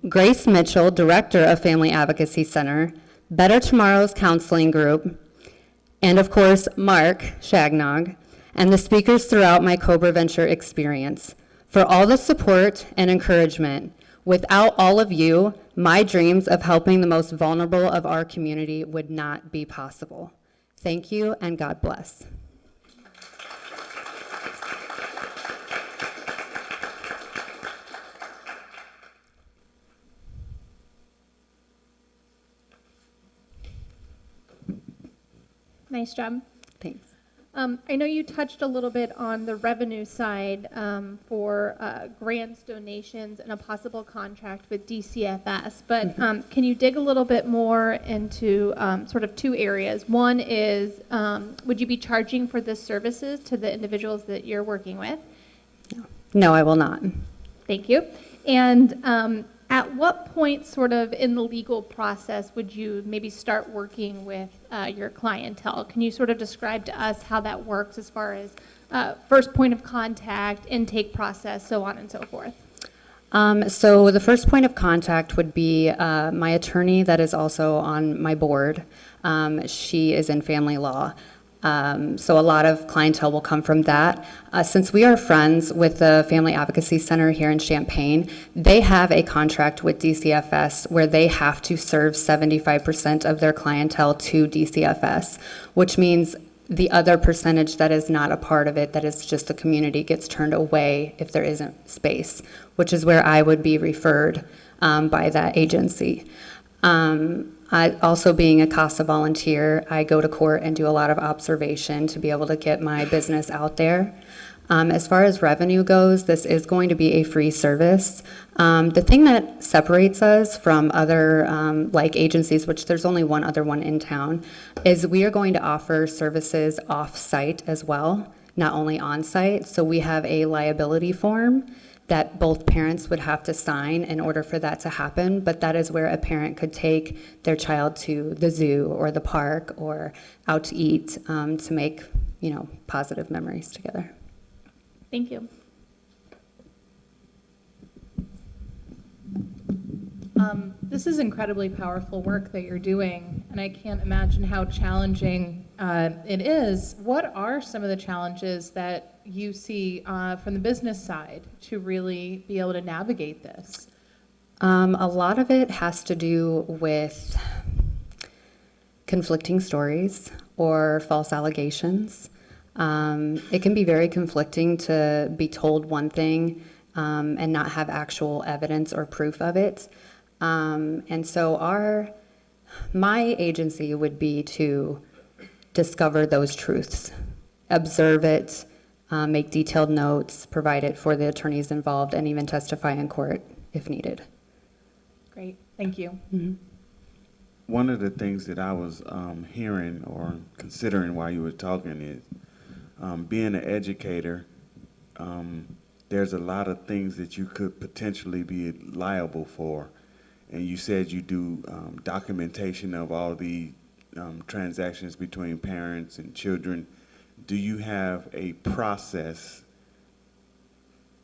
Speaker 11: Grace Mitchell, director of Family Advocacy Center, Better Tomorrow's counseling group, and of course, Mark Shagnog, and the speakers throughout my CobraVenture experience, for all the support and encouragement. Without all of you, my dreams of helping the most vulnerable of our community would not be possible. Thank you, and God bless.
Speaker 5: Nice job.
Speaker 11: Thanks.
Speaker 5: I know you touched a little bit on the revenue side for grants, donations, and a possible contract with DCFS, but can you dig a little bit more into sort of two areas? One is, would you be charging for the services to the individuals that you're working with?
Speaker 11: No, I will not.
Speaker 5: Thank you. And at what point sort of in the legal process would you maybe start working with your clientele? Can you sort of describe to us how that works as far as first point of contact, intake process, so on and so forth?
Speaker 11: So the first point of contact would be my attorney that is also on my board. She is in family law. So a lot of clientele will come from that. Since we are friends with the Family Advocacy Center here in Champaign, they have a contract with DCFS where they have to serve 75% of their clientele to DCFS, which means the other percentage that is not a part of it, that is just the community, gets turned away if there isn't space, which is where I would be referred by that agency. I, also being a CASA volunteer, I go to court and do a lot of observation to be able to get my business out there. As far as revenue goes, this is going to be a free service. The thing that separates us from other like agencies, which there's only one other one in town, is we are going to offer services off-site as well, not only on-site. So we have a liability form that both parents would have to sign in order for that to happen, but that is where a parent could take their child to the zoo or the park or out to eat to make, you know, positive memories together.
Speaker 5: Thank you.
Speaker 4: This is incredibly powerful work that you're doing, and I can't imagine how challenging it is. What are some of the challenges that you see from the business side to really be able to navigate this?
Speaker 11: A lot of it has to do with conflicting stories or false allegations. It can be very conflicting to be told one thing and not have actual evidence or proof of it. And so my agency would be to discover those truths, observe it, make detailed notes, provide it for the attorneys involved, and even testify in court if needed.
Speaker 4: Great, thank you.
Speaker 11: Mm-hmm.
Speaker 8: One of the things that I was hearing or considering while you were talking is being an educator, there's a lot of things that you could potentially be liable for. And you said you do documentation of all the transactions between parents and children. Do you have a process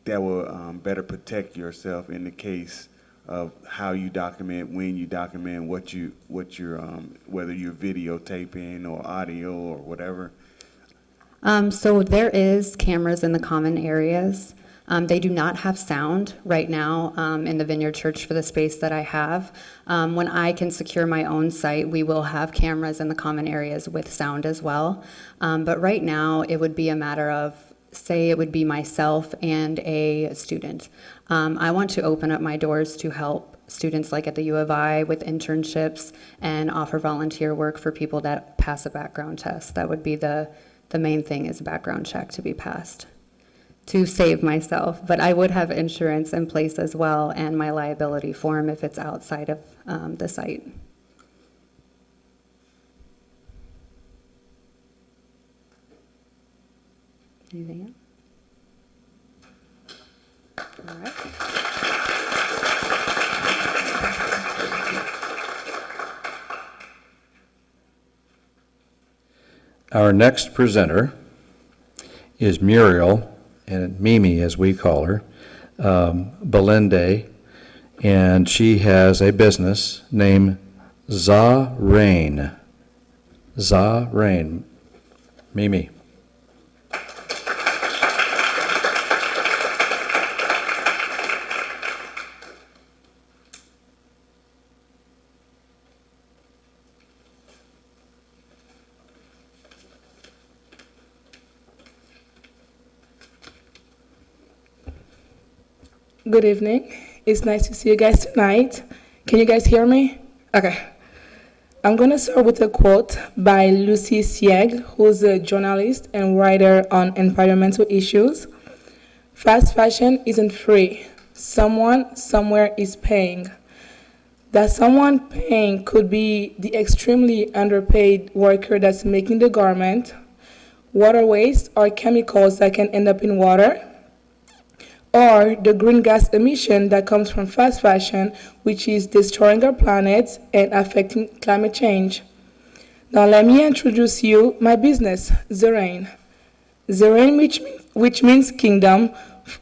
Speaker 8: that will better protect yourself in the case of how you document, when you document, what you're whether you're videotaping or audio or whatever?
Speaker 11: So there is cameras in the common areas. They do not have sound right now in the Vineyard Church for the space that I have. When I can secure my own site, we will have cameras in the common areas with sound as well. But right now, it would be a matter of, say it would be myself and a student. I want to open up my doors to help students like at the U of I with internships and offer volunteer work for people that pass a background test. That would be the main thing, is a background check to be passed to save myself. But I would have insurance in place as well and my liability form if it's outside of the site. Anything else? All right.
Speaker 2: Our next presenter is Muriel, and Mimi as we call her, Belende, and she has a business named Za Rain. Za Rain. Mimi.
Speaker 12: Good evening. It's nice to see you guys tonight. Can you guys hear me? Okay. I'm going to start with a quote by Lucy Siegle, who's a journalist and writer on environmental issues. Fast fashion isn't free. Someone somewhere is paying. That someone paying could be the extremely underpaid worker that's making the garment, water waste or chemicals that can end up in water, or the green gas emission that comes from fast fashion, which is destroying our planet and affecting climate change. Now let me introduce you my business, Zerain. Zerain, which means kingdom,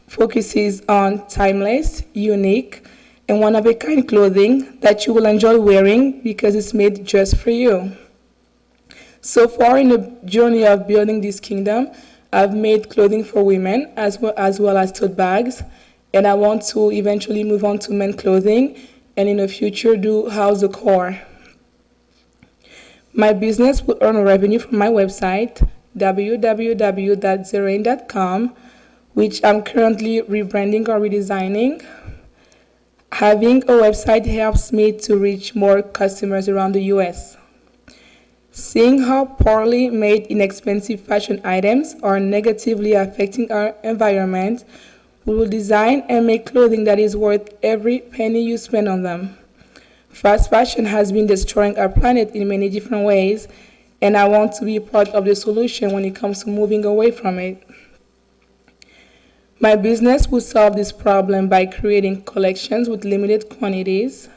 Speaker 12: focuses on timeless, unique, and one-of-a-kind clothing that you will enjoy wearing because it's made just for you. So far in the journey of building this kingdom, I've made clothing for women as well as tote bags, and I want to eventually move on to men clothing and in the future do house decor. My business will earn revenue from my website, www.zerain.com, which I'm currently rebranding or redesigning. Having a website helps me to reach more customers around the US. Seeing how poorly made, inexpensive fashion items are negatively affecting our environment, we will design and make clothing that is worth every penny you spend on them. Fast fashion has been destroying our planet in many different ways, and I want to be part of the solution when it comes to moving away from it. My business will solve this problem by creating collections with limited quantities,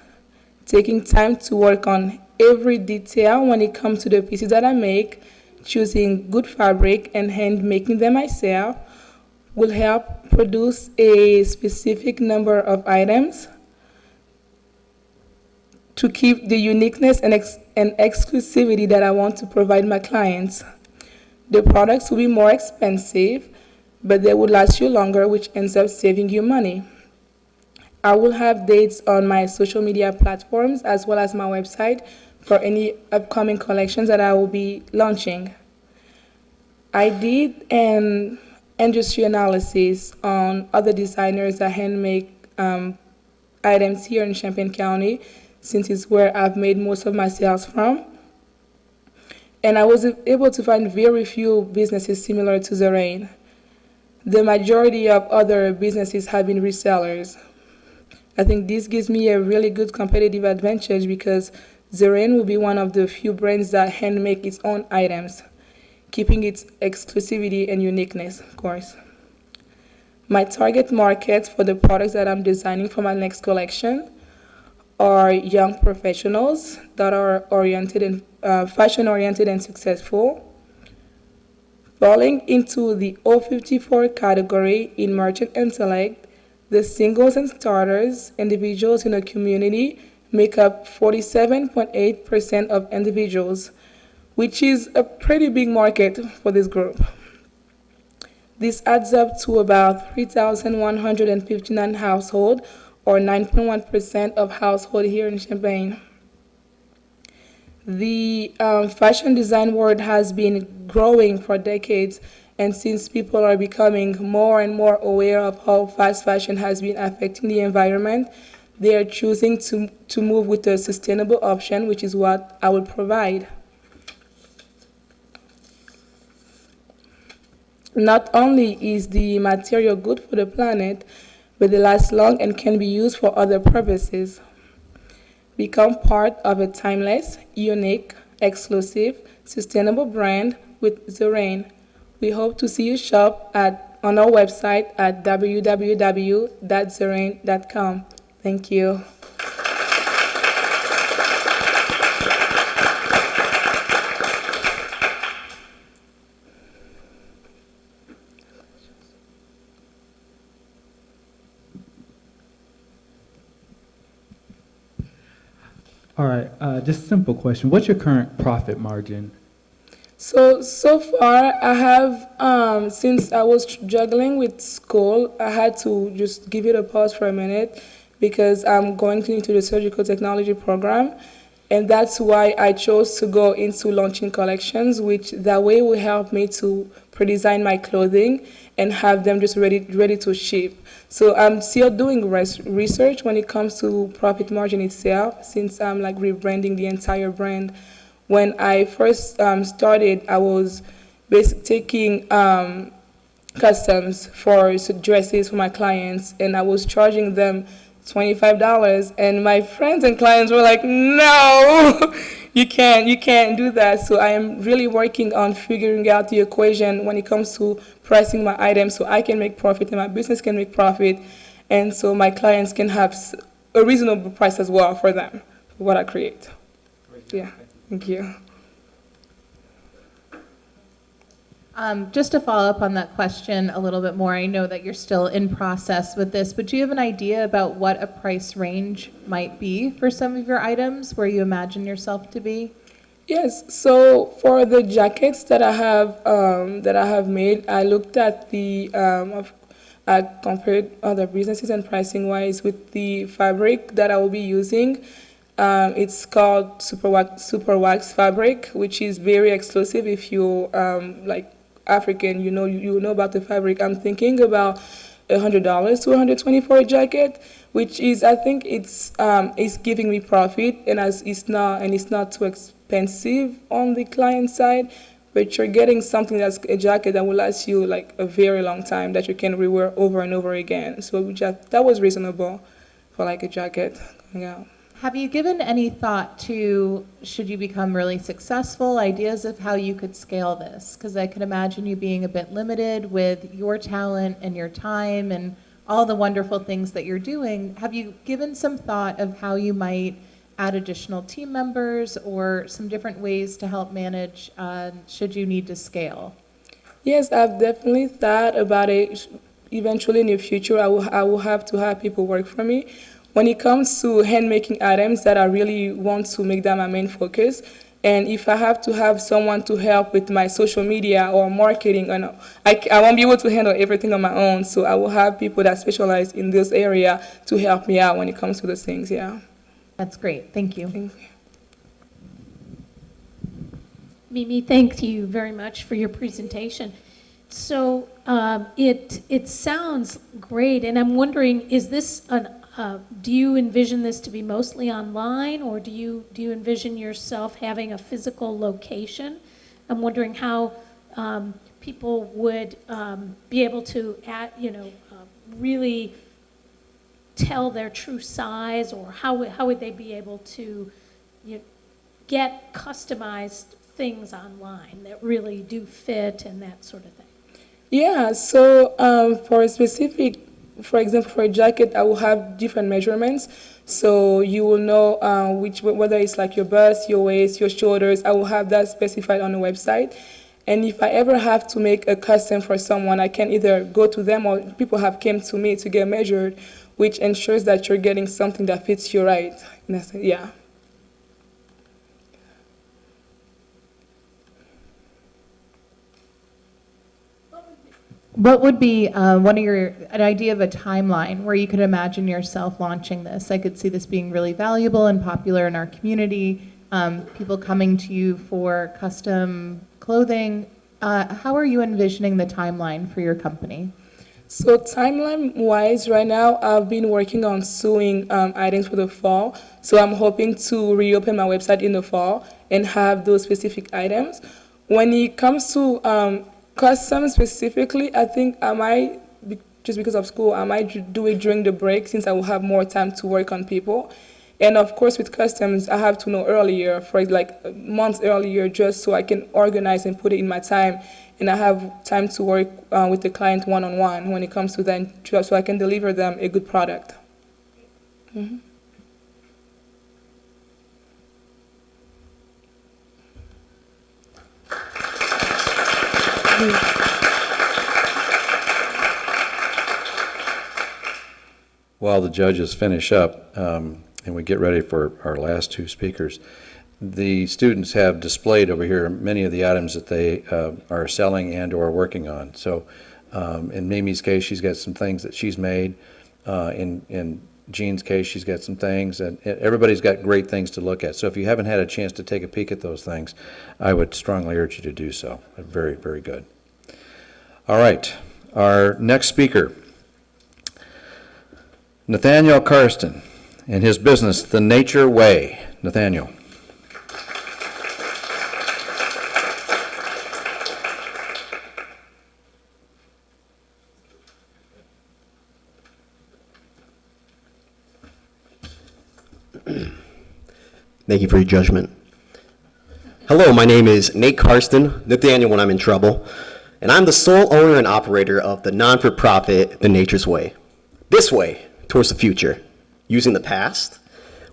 Speaker 12: taking time to work on every detail when it comes to the pieces that I make, choosing good fabric and hand making them myself will help produce a specific number of items to keep the uniqueness and exclusivity that I want to provide my clients. The products will be more expensive, but they will last you longer, which ends up saving you money. I will have dates on my social media platforms as well as my website for any upcoming collections that I will be launching. I did an industry analysis on other designers that handmade items here in Champaign County, since it's where I've made most of my sales from. And I was able to find very few businesses similar to Zerain. The majority of other businesses have been resellers. I think this gives me a really good competitive advantage because Zerain will be one of the few brands that hand make its own items, keeping its exclusivity and uniqueness, of course. My target markets for the products that I'm designing for my next collection are young professionals that are fashion-oriented and successful, falling into the 054 category in merchant intellect. The singles and starters, individuals in a community, make up 47.8% of individuals, which is a pretty big market for this group. This adds up to about 3,159 households, or 9.1% of households here in Champaign. The fashion design world has been growing for decades, and since people are becoming more and more aware of how fast fashion has been affecting the environment, they are choosing to move with a sustainable option, which is what I will provide. Not only is the material good for the planet, but they last long and can be used for other purposes. Become part of a timeless, unique, exclusive, sustainable brand with Zerain. We hope to see you shop on our website at www.zerain.com. Thank you.
Speaker 7: All right, just a simple question. What's your current profit margin?
Speaker 12: So far, I have, since I was juggling with school, I had to just give it a pause for a minute because I'm going into the surgical technology program. And that's why I chose to go into launching collections, which that way will help me to pre-design my clothing and have them just ready to ship. So I'm still doing research when it comes to profit margin itself, since I'm like rebranding the entire brand. When I first started, I was basically taking customs for dresses for my clients, and I was charging them $25, and my friends and clients were like, no, you can't do that. So I am really working on figuring out the equation when it comes to pricing my items so I can make profit and my business can make profit, and so my clients can have a reasonable price as well for them, for what I create. Yeah, thank you.
Speaker 4: Just to follow up on that question a little bit more, I know that you're still in process with this, but do you have an idea about what a price range might be for some of your items, where you imagine yourself to be?
Speaker 12: Yes, so for the jackets that I have made, I looked at I compared other businesses and pricing wise with the fabric that I will be using. It's called super wax fabric, which is very exclusive. If you like African, you know about the fabric. I'm thinking about $100 to $120 for a jacket, which is, I think it's giving me profit, and it's not too expensive on the client side, but you're getting something that's a jacket that will last you like a very long time, that you can rewear over and over again. So that was reasonable for like a jacket going out.
Speaker 4: Have you given any thought to, should you become really successful, ideas of how you could scale this? Because I could imagine you being a bit limited with your talent and your time and all the wonderful things that you're doing. Have you given some thought of how you might add additional team members or some different ways to help manage should you need to scale?
Speaker 12: Yes, I've definitely thought about it. Eventually in the future, I will have to have people work for me. when it comes to hand-making items that I really want to make that my main focus. And if I have to have someone to help with my social media or marketing, and I won't be able to handle everything on my own, so I will have people that specialize in this area to help me out when it comes to those things, yeah.
Speaker 4: That's great. Thank you.
Speaker 12: Thank you.
Speaker 9: Mimi, thank you very much for your presentation. So it sounds great, and I'm wondering, is this do you envision this to be mostly online, or do you envision yourself having a physical location? I'm wondering how people would be able to really tell their true size, or how would they be able to get customized things online that really do fit and that sort of thing?
Speaker 12: Yeah, so for example, for a jacket, I will have different measurements. So you will know whether it's like your bust, your waist, your shoulders. I will have that specified on the website. And if I ever have to make a custom for someone, I can either go to them, or people have come to me to get measured, which ensures that you're getting something that fits you right. Yeah.
Speaker 4: What would be an idea of a timeline where you could imagine yourself launching this? I could see this being really valuable and popular in our community, people coming to you for custom clothing. How are you envisioning the timeline for your company?
Speaker 12: So timeline-wise, right now, I've been working on sewing items for the fall. So I'm hoping to reopen my website in the fall and have those specific items. When it comes to custom specifically, I think I might, just because of school, I might do it during the break, since I will have more time to work on people. And of course, with customs, I have to know earlier, for like months earlier, just so I can organize and put it in my time. And I have time to work with the client one-on-one when it comes to that, so I can deliver them a good product. Mm-hmm.
Speaker 2: While the judges finish up and we get ready for our last two speakers, the students have displayed over here many of the items that they are selling and or working on. So in Mimi's case, she's got some things that she's made. In Jean's case, she's got some things, and everybody's got great things to look at. So if you haven't had a chance to take a peek at those things, I would strongly urge you to do so. They're very, very good. All right, our next speaker, Nathaniel Karsten, and his business, The Nature Way. Nathaniel.
Speaker 13: Thank you for your judgment. Hello, my name is Nate Karsten, Nathaniel when I'm in trouble, and I'm the sole owner and operator of the non-for-profit The Nature's Way. This way, towards the future, using the past.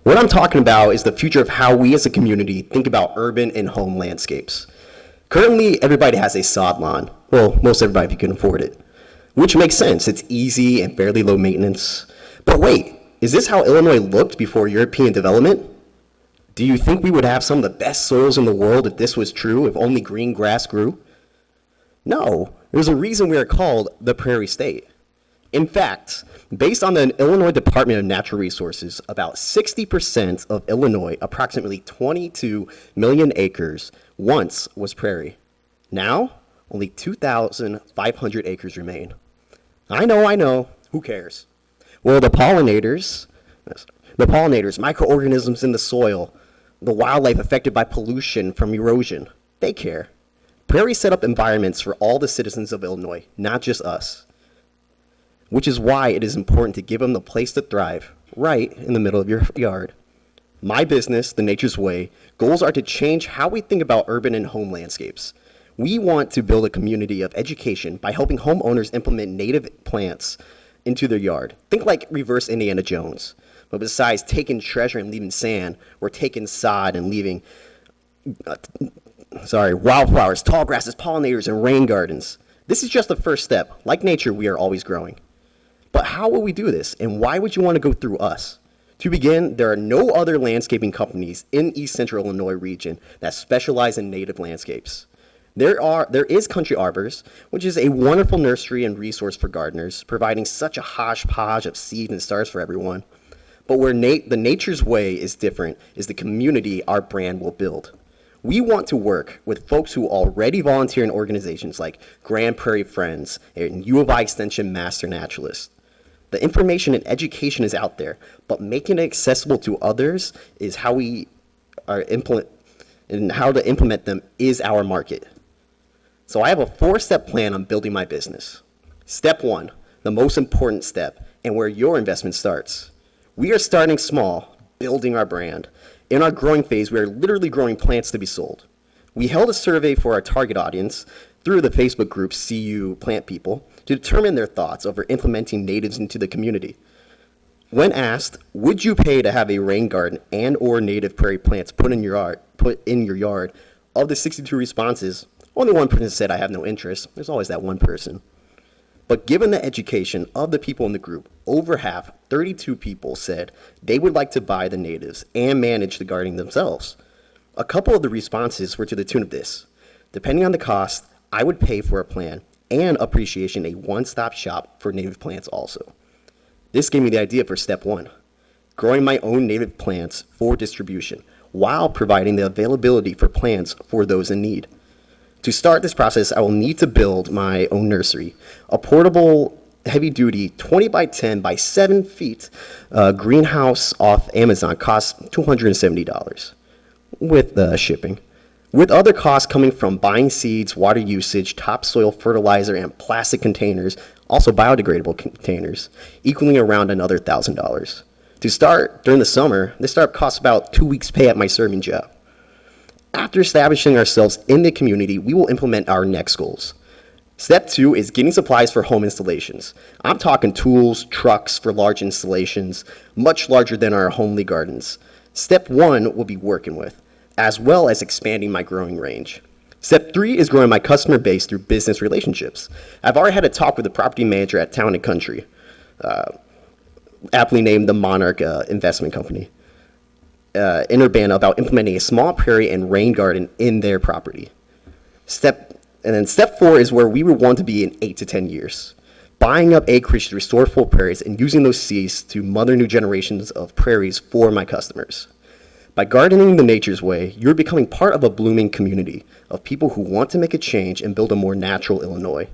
Speaker 13: What I'm talking about is the future of how we as a community think about urban and home landscapes. Currently, everybody has a sod lawn. Well, most everybody if you can afford it, which makes sense. It's easy and fairly low maintenance. But wait, is this how Illinois looked before European development? Do you think we would have some of the best soils in the world if this was true, if only green grass grew? No, there's a reason we are called the Prairie State. In fact, based on the Illinois Department of Natural Resources, about 60% of Illinois, approximately 22 million acres, once was prairie. Now, only 2,500 acres remain. I know, who cares? Well, the pollinators, microorganisms in the soil, the wildlife affected by pollution from erosion, they care. Prairies set up environments for all the citizens of Illinois, not just us. Which is why it is important to give them the place to thrive, right in the middle of your yard. My business, The Nature's Way, goals are to change how we think about urban and home landscapes. We want to build a community of education by helping homeowners implement native plants into their yard. Think like reverse Indiana Jones. But besides taking treasure and leaving sand, we're taking sod and leaving, wildflowers, tall grasses, pollinators, and rain gardens. This is just the first step. Like nature, we are always growing. But how will we do this, and why would you want to go through us? To begin, there are no other landscaping companies in East Central Illinois region that specialize in native landscapes. There is Country Arbors, which is a wonderful nursery and resource for gardeners, providing such a hodgepodge of seed and stars for everyone. But where the Nature's Way is different is the community our brand will build. We want to work with folks who already volunteer in organizations like Grand Prairie Friends and U of I Extension Master Naturalists. The information and education is out there, but making it accessible to others is how we are and how to implement them is our market. So I have a 4-step plan on building my business. Step 1, the most important step, and where your investment starts. We are starting small, building our brand. In our growing phase, we are literally growing plants to be sold. We held a survey for our target audience through the Facebook group CU Plant People to determine their thoughts over implementing natives into the community. When asked, would you pay to have a rain garden and or native prairie plants put in your yard, of the 62 responses, only one person said I have no interest. There's always that one person. But given the education of the people in the group, over half, 32 people said they would like to buy the natives and manage the gardening themselves. A couple of the responses were to the tune of this: depending on the cost, I would pay for a plan and appreciation a one-stop shop for native plants also. This gave me the idea for step 1, growing my own native plants for distribution while providing the availability for plants for those in need. To start this process, I will need to build my own nursery, a portable, heavy-duty 20 by 10 by 7 feet greenhouse off Amazon costs $270 with shipping, with other costs coming from buying seeds, water usage, topsoil fertilizer, and plastic containers, also biodegradable containers, equaling around another $1,000. To start, during the summer, this startup costs about 2 weeks' pay at my serving job. After establishing ourselves in the community, we will implement our next goals. Step 2 is getting supplies for home installations. I'm talking tools, trucks for large installations, much larger than our homely gardens. Step 1 will be working with, as well as expanding my growing range. Step 3 is growing my customer base through business relationships. I've already had a talk with the property manager at Town & Country, aptly named the Monarch Investment Company, in Urbana, about implementing a small prairie and rain garden in their property. Step 4 is where we would want to be in 8 to 10 years. Buying up acreage to restore full prairies and using those seeds to mother new generations of prairies for my customers. By gardening the Nature's Way, you're becoming part of a blooming community of people who want to make a change and build a more natural Illinois.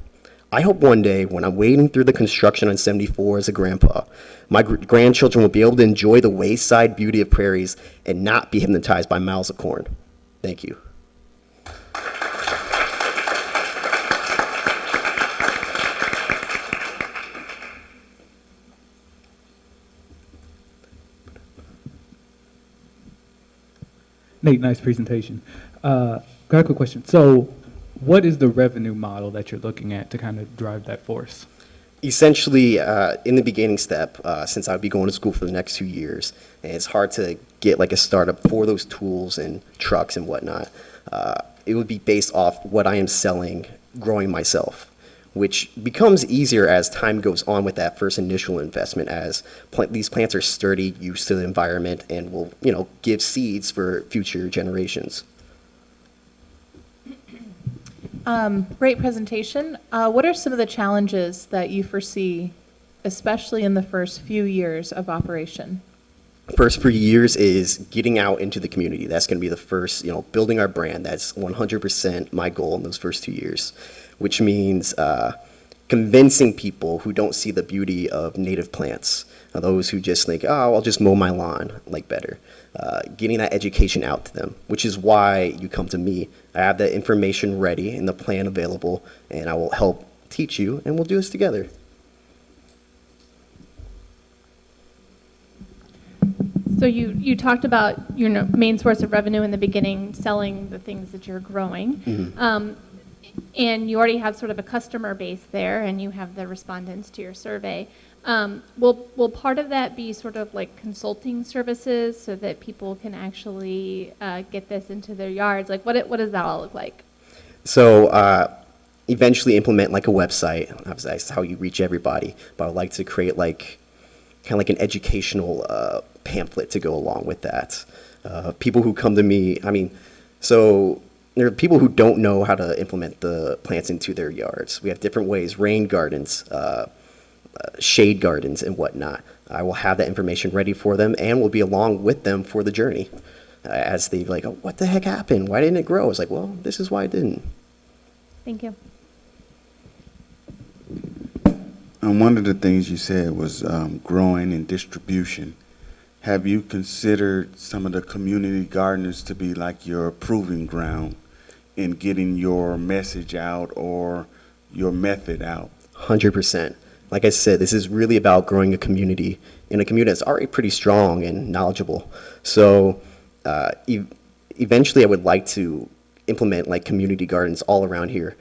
Speaker 13: I hope one day, when I'm wading through the construction on 74 as a grandpa, my grandchildren will be able to enjoy the wayside beauty of prairies and not be hypnotized by miles of corn. Thank you.
Speaker 7: Nate, nice presentation. Got a quick question. So what is the revenue model that you're looking at to kind of drive that force?
Speaker 13: Essentially, in the beginning step, since I'll be going to school for the next 2 years, and it's hard to get like a startup for those tools and trucks and whatnot, it would be based off what I am selling, growing myself, which becomes easier as time goes on with that first initial investment, as these plants are sturdy, used to the environment, and will, give seeds for future generations.
Speaker 4: Great presentation. What are some of the challenges that you foresee, especially in the first few years of operation?
Speaker 13: First few years is getting out into the community. That's going to be the first, building our brand. That's 100% my goal in those first 2 years, which means convincing people who don't see the beauty of native plants, those who just think, oh, I'll just mow my lawn, better. Getting that education out to them, which is why you come to me. I have the information ready and the plan available, and I will help teach you, and we'll do this together.
Speaker 5: So you talked about your main source of revenue in the beginning, selling the things that you're growing.
Speaker 13: Mm-hmm.
Speaker 5: And you already have sort of a customer base there, and you have the respondents to your survey. Will part of that be sort of like consulting services so that people can actually get this into their yards? What does that all look like?
Speaker 13: So eventually implement a website. Obviously, that's how you reach everybody. But I'd like to create kind of an educational pamphlet to go along with that. People who come to me, so there are people who don't know how to implement the plants into their yards. We have different ways, rain gardens, shade gardens, and whatnot. I will have that information ready for them and will be along with them for the journey. As they like, oh, what the heck happened? Why didn't it grow? It's like, well, this is why it didn't.
Speaker 5: Thank you.
Speaker 8: And one of the things you said was growing and distribution. Have you considered some of the community gardeners to be like your proving ground in getting your message out or your method out?
Speaker 13: 100%. Like I said, this is really about growing a community in a community that's already pretty strong and knowledgeable. So eventually I would like to implement like community gardens all around here.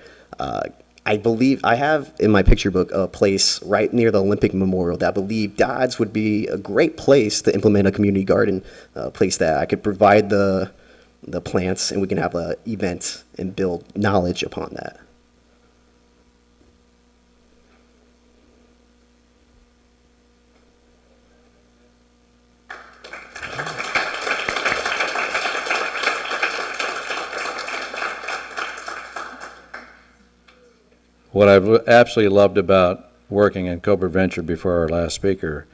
Speaker 13: I believe I have in my picture book a place right near the Olympic Memorial that I believe Dodds would be a great place to implement a community garden, place that I could provide the plants and we can have an event and build knowledge upon that.
Speaker 2: What I've absolutely loved about working in CobraVenture before our last speaker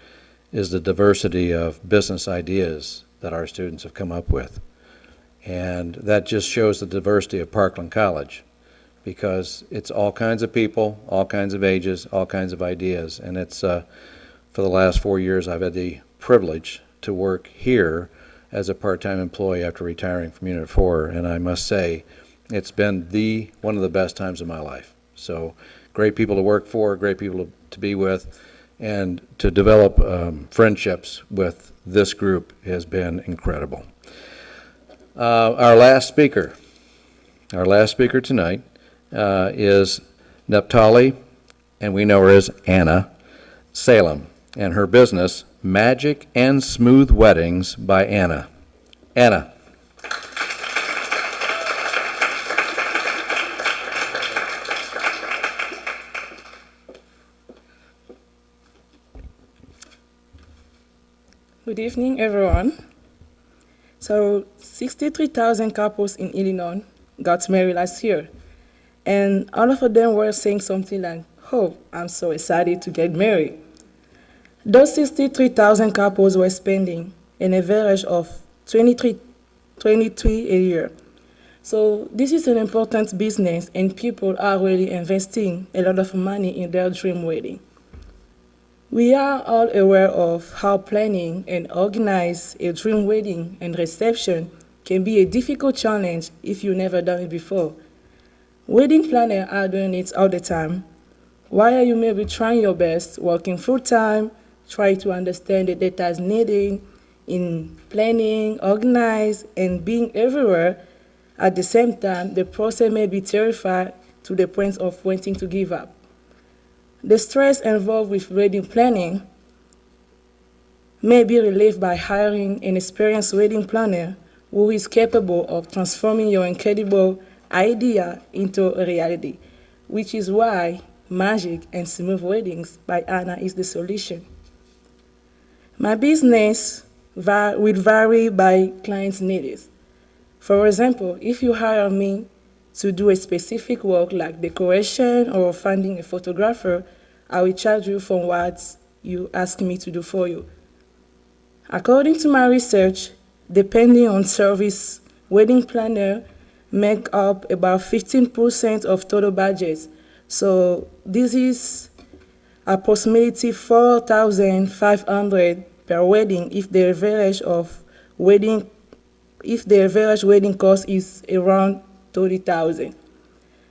Speaker 2: is the diversity of business ideas that our students have come up with. And that just shows the diversity of Parkland College, because it's all kinds of people, all kinds of ages, all kinds of ideas. And it's, for the last 4 years, I've had the privilege to work here as a part-time employee after retiring from Unit 4. And I must say, it's been one of the best times of my life. So great people to work for, great people to be with, and to develop friendships with this group has been incredible. Our last speaker tonight is Naphtali, and we know her as Anna Salem, and her business, Magic and Smooth Weddings by Anna. Anna.
Speaker 12: Good evening, everyone. So 63,000 couples in Illinois got married last year. And all of them were saying something like, oh, I'm so excited to get married. Those 63,000 couples were spending an average of $23 a year. So this is an important business, and people are really investing a lot of money in their dream wedding. We are all aware of how planning and organize a dream wedding and reception can be a difficult challenge if you've never done it before. Wedding planners are doing it all the time. While you may be trying your best, working full-time, try to understand the data needed in planning, organize, and being everywhere, at the same time, the process may be terrifying to the point of wanting to give up. The stress involved with wedding planning may be relieved by hiring an experienced wedding planner who is capable of transforming your incredible idea into a reality, which is why Magic and Smooth Weddings by Anna is the solution. My business will vary by client's needs. For example, if you hire me to do a specific work like decoration or finding a photographer, I will charge you for what you ask me to do for you. According to my research, depending on service, wedding planner make up about 15% of total budgets. So this is approximately $4,500 per wedding if the average wedding cost is around $30,000.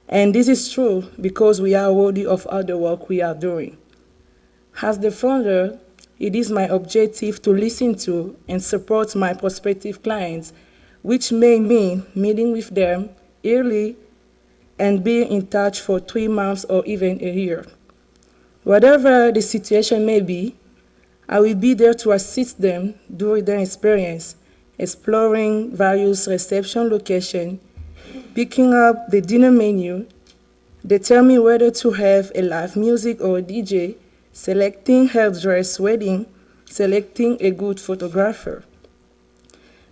Speaker 12: And this is true because we are worthy of all the work we are doing. As the founder, it is my objective to listen to and support my prospective clients, which may mean meeting with them early and being in touch for 3 months or even a year. Whatever the situation may be, I will be there to assist them during their experience, exploring various reception locations, picking up the dinner menu, determine whether to have a live music or a DJ, selecting hairdress wedding, selecting a good photographer.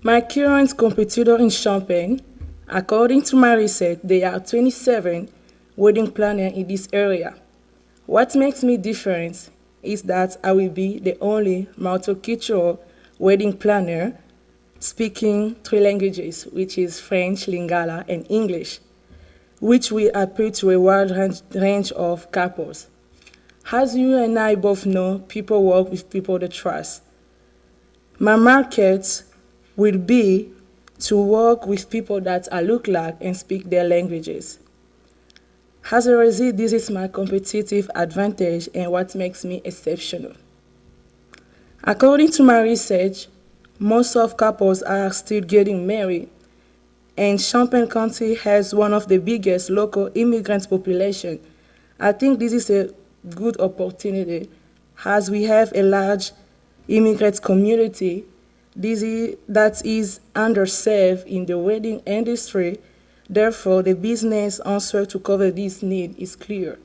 Speaker 12: My current competitor in Champaign, according to my research, there are 27 wedding planners in this area. What makes me different is that I will be the only multicultural wedding planner speaking 3 languages, which is French, Lingala, and English, which will appeal to a wide range of couples. As you and I both know, people work with people they trust. My market will be to work with people that I look like and speak their languages. As a result, this is my competitive advantage and what makes me exceptional. According to my research, most of couples are still getting married, and Champaign County has one of the biggest local immigrant population. I think this is a good opportunity as we have a large immigrant community that is underserved in the wedding industry. Therefore, the business answer to cover this need is clear.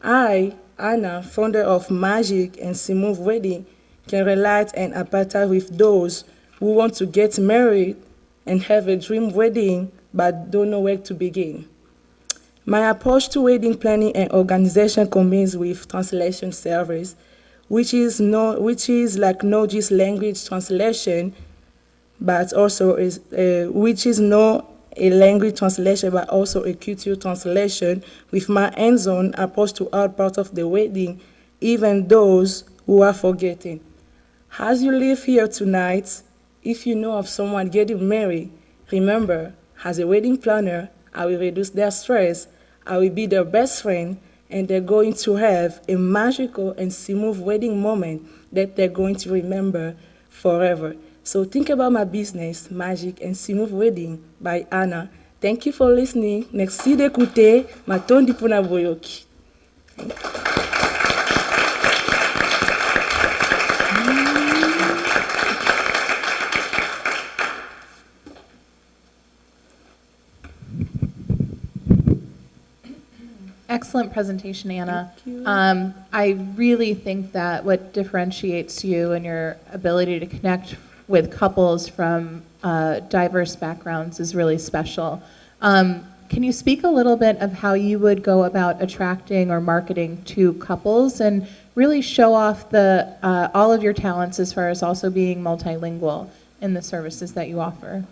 Speaker 12: I, Anna, founder of Magic and Smooth Wedding, can relate and empathize with those who want to get married and have a dream wedding but don't know where to begin. My approach to wedding planning and organization combines with translation service, which is like not just language translation, but also which is not a language translation, but also a cultural translation with my hands-on approach to all parts of the wedding, even those who are forgetting. As you live here tonight, if you know of someone getting married, remember, as a wedding planner, I will reduce their stress, I will be their best friend, and they're going to have a magical and smooth wedding moment that they're going to remember forever. So think about my business, Magic and Smooth Wedding by Anna. Thank you for listening. Merci d'écouter. Matondi puna boyoki.
Speaker 4: Excellent presentation, Anna.
Speaker 12: Thank you.
Speaker 4: I really think that what differentiates you and your ability to connect with couples from diverse backgrounds is really special. Can you speak a little bit of how you would go about attracting or marketing to couples and really show off all of your talents as far as also being multilingual in the services that you offer?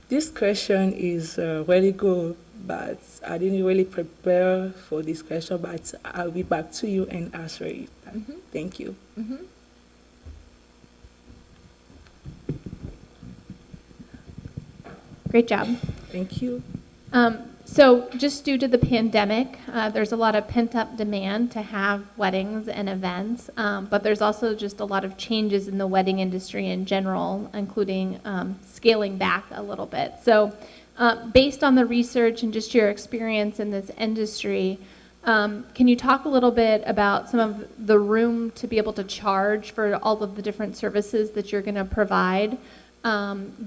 Speaker 12: This question is really good, but I didn't really prepare for this question, but I'll be back to you and answer it.
Speaker 4: Mm-hmm.
Speaker 12: Thank you.
Speaker 4: Mm-hmm.
Speaker 5: Great job.
Speaker 12: Thank you.
Speaker 5: So just due to the pandemic, there's a lot of pent-up demand to have weddings and events, but there's also just a lot of changes in the wedding industry in general, including scaling back a little bit. So based on the research and just your experience in this industry, can you talk a little bit about some of the room to be able to charge for all of the different services that you're going to provide?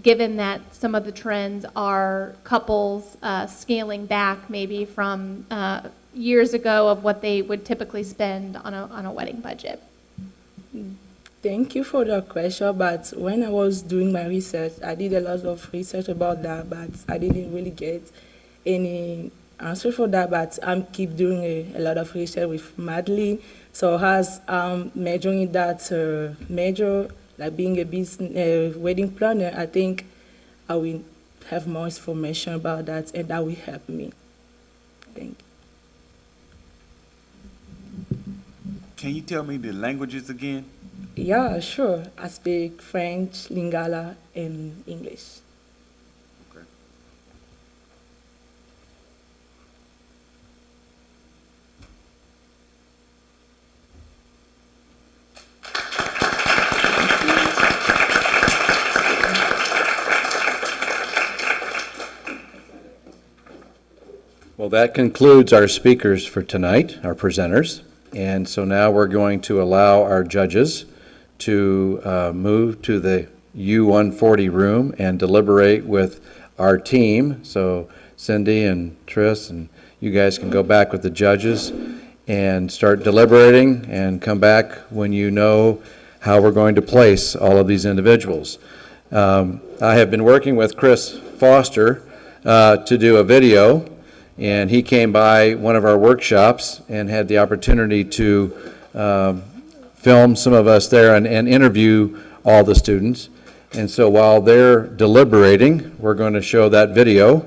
Speaker 5: Given that some of the trends are couples scaling back maybe from years ago of what they would typically spend on a wedding budget.
Speaker 12: Thank you for the question, but when I was doing my research, I did a lot of research about that, but I didn't really get any answer for that, but I'm keep doing a lot of research with Madeline. So as majoring in that major, like being a wedding planner, I think I will have more information about that, and that will help me. Thank you.
Speaker 8: Can you tell me the languages again?
Speaker 12: Yeah, sure. I speak French, Lingala, and English.
Speaker 8: Okay.
Speaker 2: Well, that concludes our speakers for tonight, our presenters. And so now we're going to allow our judges to move to the U-140 room and deliberate with our team. So Cindy and Tris and you guys can go back with the judges. and start deliberating and come back when you know how we're going to place all of these individuals. I have been working with Chris Foster to do a video, and he came by one of our workshops and had the opportunity to film some of us there and interview all the students. And so while they're deliberating, we're going to show that video.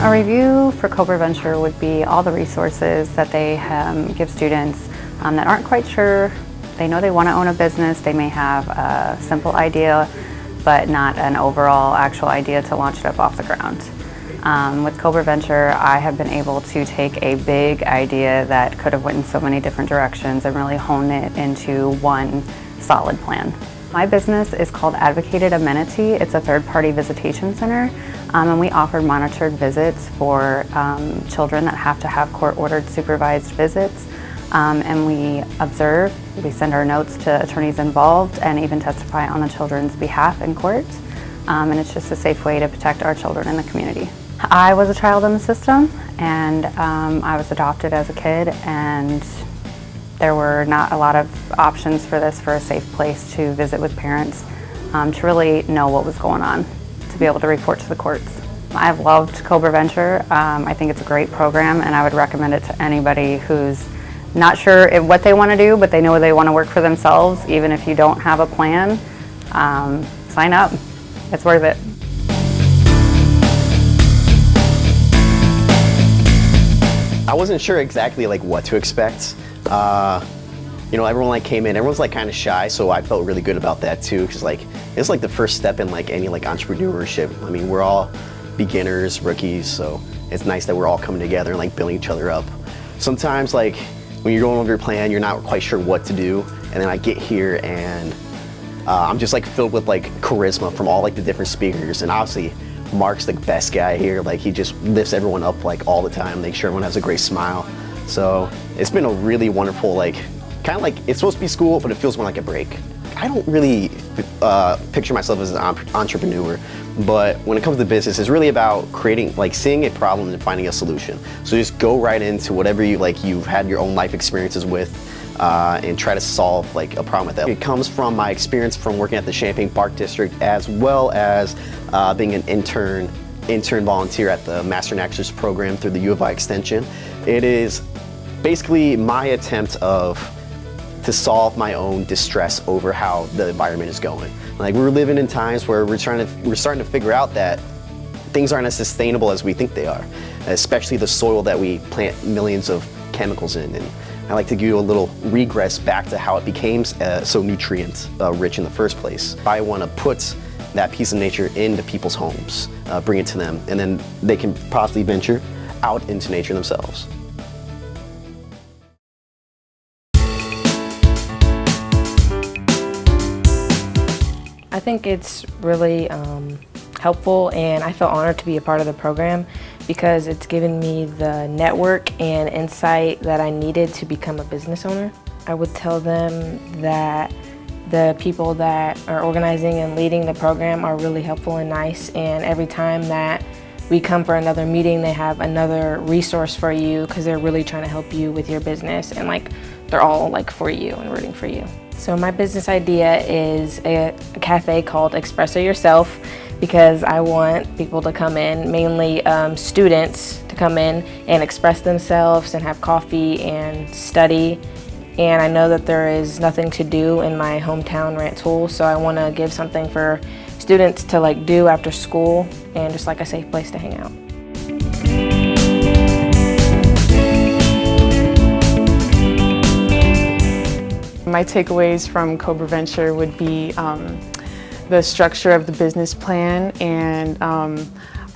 Speaker 11: A review for CobraVenture would be all the resources that they give students that aren't quite sure. They know they want to own a business. They may have a simple idea, but not an overall actual idea to launch it up off the ground. With CobraVenture, I have been able to take a big idea that could have went in so many different directions and really hone it into one solid plan. My business is called Advocated Amenity. It's a third-party visitation center, and we offer monitored visits for children that have to have court-ordered supervised visits. And we observe, we send our notes to attorneys involved and even testify on the children's behalf in court. And it's just a safe way to protect our children in the community. I was a child in the system, and I was adopted as a kid, and there were not a lot of options for this, for a safe place to visit with parents, to really know what was going on, to be able to report to the courts. I've loved CobraVenture. I think it's a great program, and I would recommend it to anybody who's not sure what they want to do, but they know they want to work for themselves. Even if you don't have a plan, sign up. It's worth it.
Speaker 13: I wasn't sure exactly what to expect. Everyone came in, everyone's kind of shy, so I felt really good about that too, because it's the first step in any entrepreneurship. I mean, we're all beginners, rookies, so it's nice that we're all coming together and building each other up. Sometimes when you're going over your plan, you're not quite sure what to do, and then I get here and I'm just filled with charisma from all the different speakers, and obviously Mark's the best guy here. He just lifts everyone up all the time, make sure everyone has a great smile. So it's been a really wonderful, kind of it's supposed to be school, but it feels more like a break. I don't really picture myself as an entrepreneur, but when it comes to business, it's really about creating, seeing a problem and finding a solution. So just go right into whatever you've had your own life experiences with, and try to solve a problem with that. It comes from my experience from working at the Champaign Park District, as well as being an intern volunteer at the Master and Access program through the U of I Extension. It is basically my attempt to solve my own distress over how the environment is going. We're living in times where we're starting to figure out that things aren't as sustainable as we think they are, especially the soil that we plant millions of chemicals in. And I like to give you a little regress back to how it became so nutrient rich in the first place. I want to put that piece of nature into people's homes, bring it to them, and then they can possibly venture out into nature themselves.
Speaker 6: I think it's really helpful, and I feel honored to be a part of the program because it's given me the network and insight that I needed to become a business owner. I would tell them that the people that are organizing and leading the program are really helpful and nice, and every time that we come for another meeting, they have another resource for you because they're really trying to help you with your business, and they're all for you and rooting for you. So my business idea is a cafe called Espresso Yourself, because I want people to come in, mainly students, to come in and express themselves and have coffee and study. And I know that there is nothing to do in my hometown, Rantoul, so I want to give something for students to do after school, and just a safe place to hang out.
Speaker 14: My takeaways from CobraVenture would be the structure of the business plan and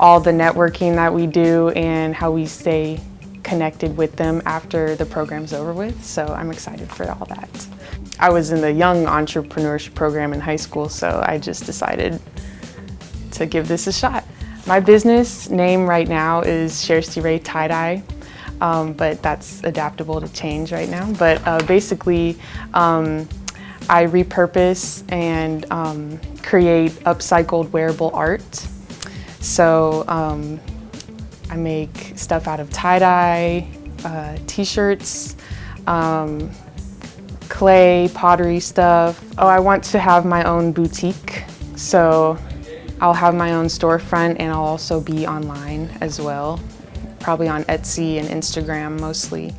Speaker 14: all the networking that we do and how we stay connected with them after the program's over with, so I'm excited for all that. I was in the Young Entrepreneurship program in high school, so I just decided to give this a shot. My business name right now is Shersti Ray Tie-Dye, but that's adaptable to change right now. But basically, I repurpose and create upcycled wearable art. So I make stuff out of tie-dye, t-shirts, clay, pottery stuff. Oh, I want to have my own boutique. So I'll have my own storefront and I'll also be online as well. Probably on Etsy and Instagram mostly.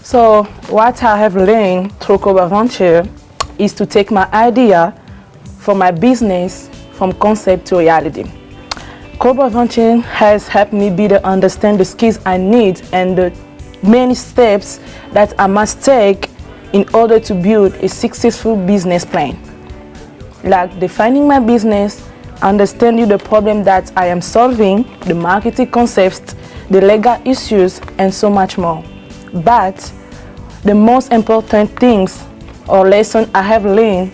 Speaker 12: So what I have learned through CobraVenture is to take my idea for my business from concept to reality. CobraVenture has helped me better understand the skills I need and the many steps that I must take in order to build a successful business plan. Like defining my business, understanding the problem that I am solving, the marketing concepts, the legal issues, and so much more. But the most important things or lesson I have learned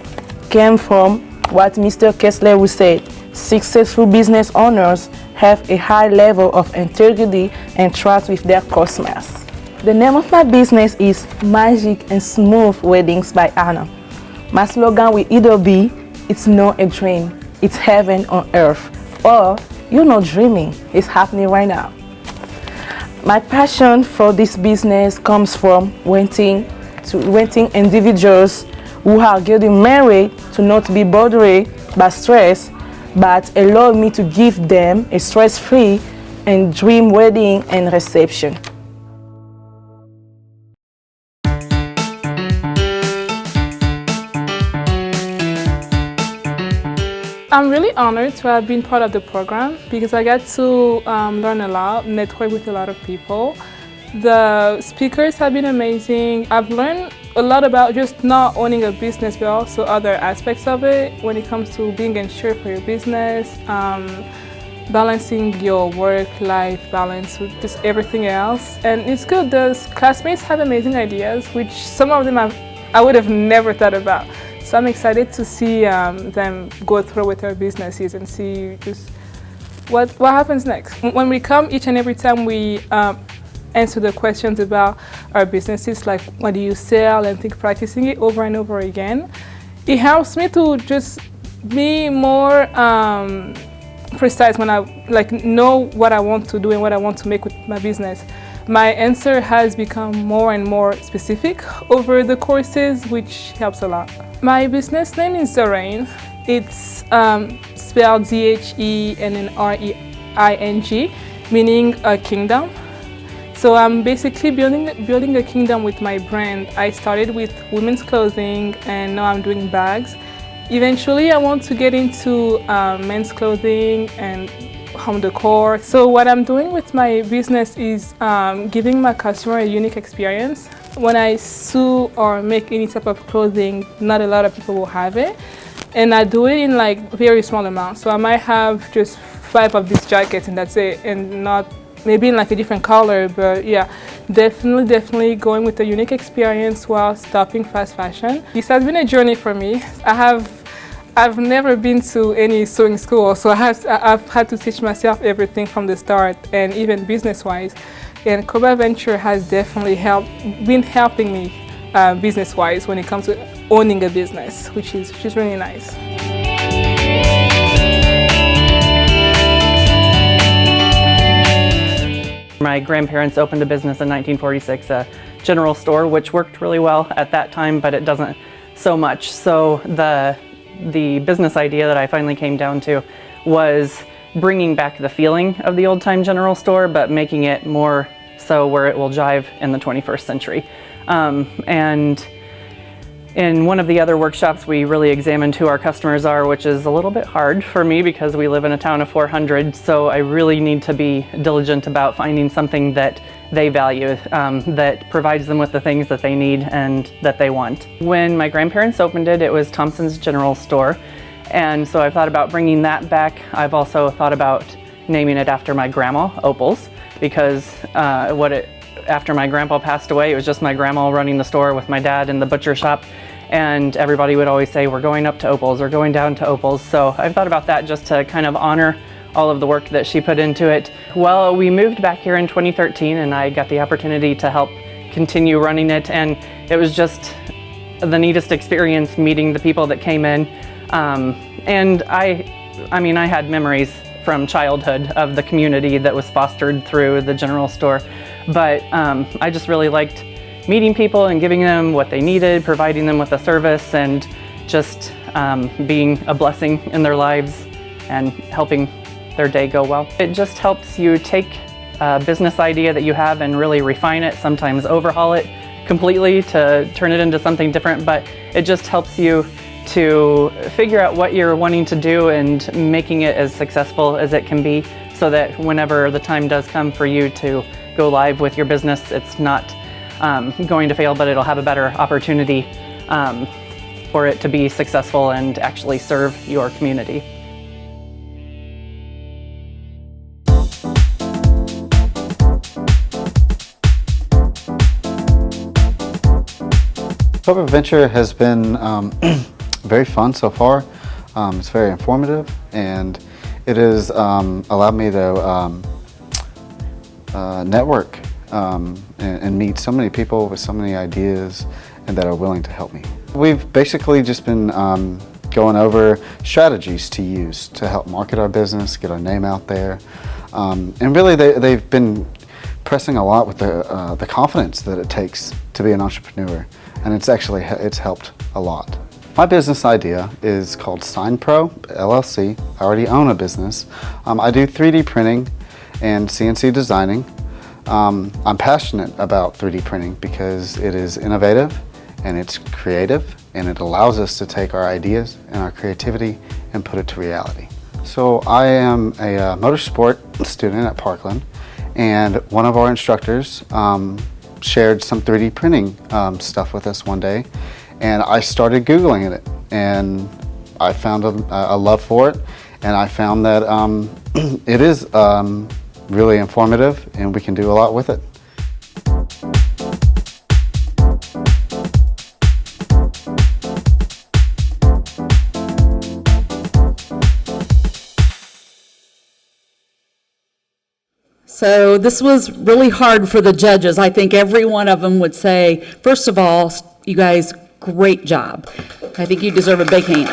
Speaker 12: came from what Mr. Kessler would say: successful business owners have a high level of integrity and trust with their customers. The name of my business is Magic and Smooth Weddings by Anna. My slogan will either be, it's not a dream, it's heaven on earth, or you're not dreaming, it's happening right now. My passion for this business comes from wanting individuals who are getting married to not be bothered by stress, but allow me to give them a stress-free and dream wedding and reception. I'm really honored to have been part of the program because I got to learn a lot, network with a lot of people. The speakers have been amazing. I've learned a lot about just not owning a business, but also other aspects of it when it comes to being insured for your business, balancing your work-life balance with just everything else. And it's good, those classmates have amazing ideas, which some of them I would have never thought about. So I'm excited to see them go through with their businesses and see just what happens next. When we come each and every time we answer the questions about our businesses, like what do you sell, and think practicing it over and over again, it helps me to just be more precise when I know what I want to do and what I want to make with my business. My answer has become more and more specific over the courses, which helps a lot. My business name is Zerain. It's spelled Z-H-E and then R-E-I-N-G, meaning a kingdom. So I'm basically building a kingdom with my brand. I started with women's clothing and now I'm doing bags. Eventually I want to get into men's clothing and home decor. So what I'm doing with my business is giving my customer a unique experience. When I sew or make any type of clothing, not a lot of people will have it. And I do it in like very small amounts. So I might have just 5 of these jackets and that's it, and not maybe in like a different color, but yeah, definitely going with a unique experience while stopping fast fashion. This has been a journey for me. I've never been to any sewing school, so I've had to teach myself everything from the start, and even business-wise. And CobraVenture has definitely been helping me business-wise when it comes to owning a business, which is really nice.
Speaker 10: My grandparents opened a business in 1946, a general store, which worked really well at that time, but it doesn't so much. So the business idea that I finally came down to was bringing back the feeling of the old-time general store, but making it more so where it will jive in the 21st century. And in one of the other workshops, we really examined who our customers are, which is a little bit hard for me because we live in a town of 400, so I really need to be diligent about finding something that they value, that provides them with the things that they need and that they want. When my grandparents opened it, it was Thompson's General Store, And so I've thought about bringing that back. I've also thought about naming it after my grandma, Opal's, because after my grandpa passed away, it was just my grandma running the store with my dad in the butcher shop. And everybody would always say, we're going up to Opal's or going down to Opal's. So I've thought about that just to kind of honor all of the work that she put into it. Well, we moved back here in 2013 and I got the opportunity to help continue running it. And it was just the neatest experience meeting the people that came in. And I mean, I had memories from childhood of the community that was fostered through the general store. But I just really liked meeting people and giving them what they needed, providing them with a service, and just being a blessing in their lives and helping their day go well. It just helps you take a business idea that you have and really refine it, sometimes overhaul it completely to turn it into something different, but it just helps you to figure out what you're wanting to do and making it as successful as it can be, so that whenever the time does come for you to go live with your business, it's not going to fail, but it'll have a better opportunity for it to be successful and actually serve your community.
Speaker 3: CobraVenture has been very fun so far. It's very informative, and it has allowed me to network and meet so many people with so many ideas and that are willing to help me. We've basically just been going over strategies to use to help market our business, get our name out there, and really they've been pressing a lot with the confidence that it takes to be an entrepreneur, and it's helped a lot. My business idea is called SignPro LLC. I already own a business. I do 3D printing and CNC designing. I'm passionate about 3D printing because it is innovative and it's creative, and it allows us to take our ideas and our creativity and put it to reality. So I am a motorsport student at Parkland, and one of our instructors shared some 3D printing stuff with us one day, and I started Googling it, and I found a love for it, and I found that it is really informative and we can do a lot with it.
Speaker 1: So this was really hard for the judges. I think every one of them would say, first of all, you guys, great job. I think you deserve a big hand.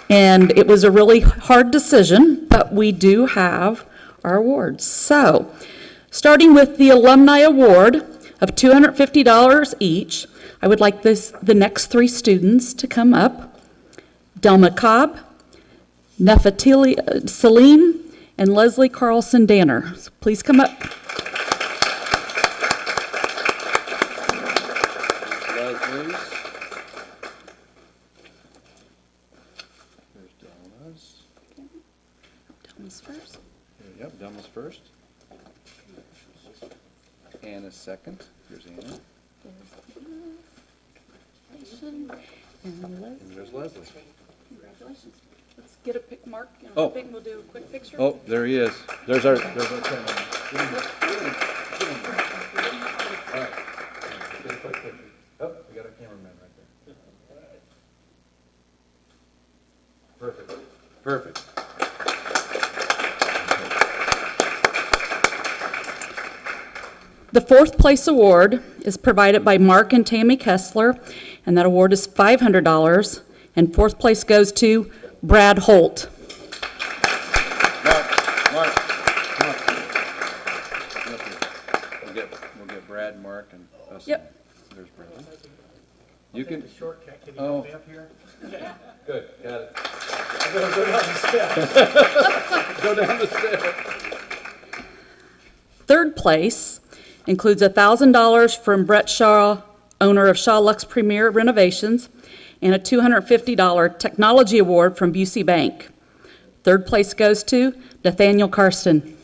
Speaker 1: And it was a really hard decision, but we do have our awards. So, starting with the Alumni Award of $250 each, I would like the next three students to come up. Delma Cobb, Nefatili Celine, and Leslie Carlson Danner. So please come up.
Speaker 2: Leslie's. There's Delma's.
Speaker 1: Delma's first.
Speaker 2: Yep, Delma's first. Anna's second. Here's Anna.
Speaker 1: And
Speaker 2: And there's Leslie.
Speaker 1: congratulations. Let's get a pick mark.
Speaker 2: Oh.
Speaker 1: We'll do a quick picture.
Speaker 2: Oh, there he is. There's our cameraman. All right. Get a quick picture. Oh, we got our cameraman right there. Perfect. Perfect.
Speaker 1: The fourth place award is provided by Mark and Tammy Kessler, and that award is $500. And fourth place goes to Brad Holt.
Speaker 2: Mark, come on. Come up here. We'll get Brad, Mark, and us.
Speaker 1: Yep.
Speaker 2: There's Brad. You can. Shortcut. Can you help me up here? Good. Got it. Go down the step. Go down the step.
Speaker 1: Third place includes $1,000 from Brett Shaw, owner of Shaw Lux Premier Renovations, and a $250 technology award from Busey Bank. Third place goes to Nathaniel Karsten.
Speaker 2: Here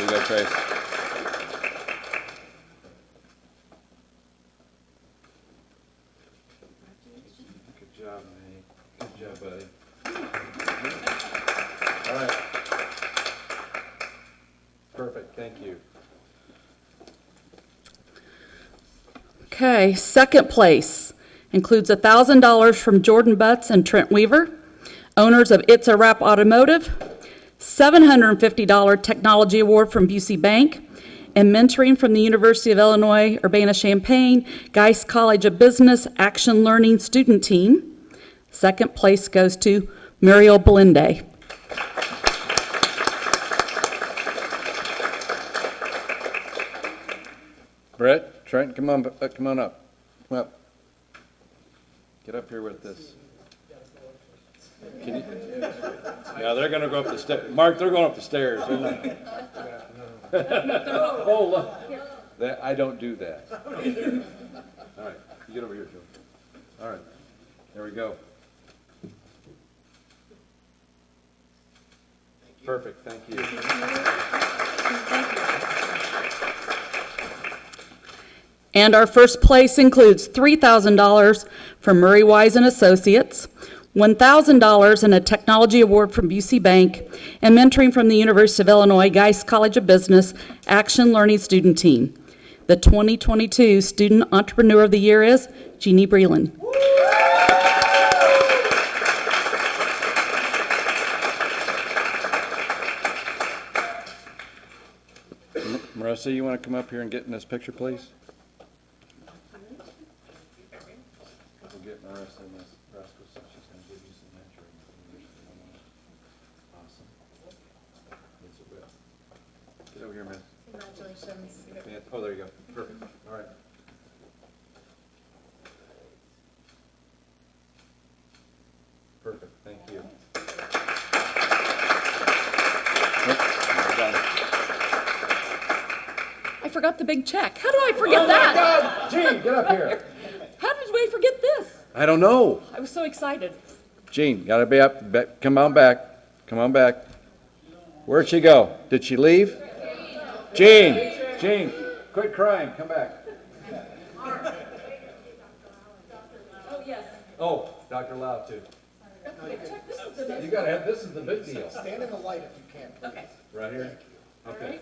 Speaker 2: you go, Trace. Good job, Nate. Good job, buddy. All right. Perfect, thank you.
Speaker 1: Okay, second place includes $1,000 from Jordan Butts and Trent Weaver, owners of It's a Wrap Automotive, $750 Technology Award from Busey Bank, and mentoring from the University of Illinois Urbana-Champaign Geist College of Business Action Learning Student Team. Second place goes to Muriel Belinde.
Speaker 2: Brett, Trent, come on up. Come up. Get up here with this. Can you? Yeah, they're gonna go up the stairs. Mark, they're going up the stairs. Oh, look. I don't do that. All right, you get over here, Joe. All right, there we go. Perfect, thank you.
Speaker 1: And our first place includes $3,000 from Murray Wise and Associates, $1,000 in a technology award from Busey Bank, and mentoring from the University of Illinois Geist College of Business Action Learning Student Team. The 2022 Student Entrepreneur of the Year is Jeannie Breland.
Speaker 2: Marissa, you want to come up here and get in this picture, please? We'll get Marissa in this. Rascal, so she's going to give you some mentoring. Awesome. It's a whip. Get over here, miss.
Speaker 15: Congratulations.
Speaker 2: Yeah, oh, there you go. Perfect. All right. Perfect. Thank you. We're done.
Speaker 1: I forgot the big check. How do I forget that?
Speaker 2: God, Gene, get up here.
Speaker 1: How did we forget this?
Speaker 2: I don't know.
Speaker 1: I was so excited.
Speaker 2: Gene, gotta be up. Come on back. Come on back. Where'd she go? Did she leave? Gene, quit crying. Come back.
Speaker 1: Oh, yes.
Speaker 2: Oh, Dr. Lau too. You gotta have, this is the big deal.
Speaker 15: Stand in the light if you can.
Speaker 1: Okay.
Speaker 2: Right here? Okay.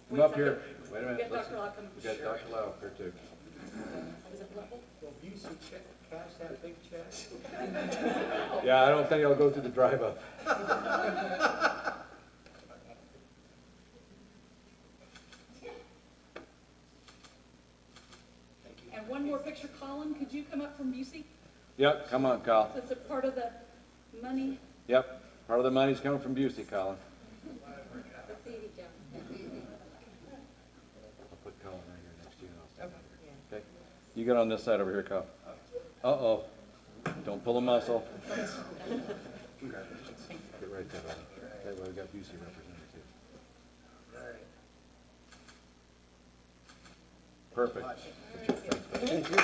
Speaker 2: Come up here. Wait a minute.
Speaker 1: We got
Speaker 2: Listen.
Speaker 1: Dr. Lau coming.
Speaker 2: We got Dr. Lau up here too.
Speaker 15: Will Busey cash that big check?
Speaker 2: Yeah, I don't think I'll go through the drive up.
Speaker 1: And one more picture, Colin. Could you come up from Busey?
Speaker 2: Yep, come on, Kyle.
Speaker 1: That's a part of the money.
Speaker 2: Yep, part of the money's coming from Busey, Colin. I'll put Colin right here next to you and I'll stand right here. Okay? You get on this side over here, Kyle. Uh-oh. Don't pull a muscle. Get right there, buddy. That way we got Busey represented too. Perfect. Thank you.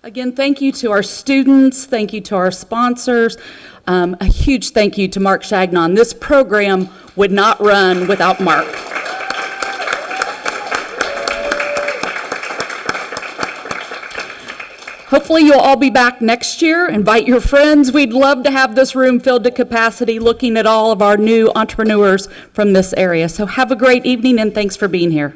Speaker 1: Again, thank you to our students, thank you to our sponsors, a huge thank you to Mark Shagnon. This program would not run without Mark. Hopefully you'll all be back next year. Invite your friends. We'd love to have this room filled to capacity looking at all of our new entrepreneurs from this area. So have a great evening and thanks for being here.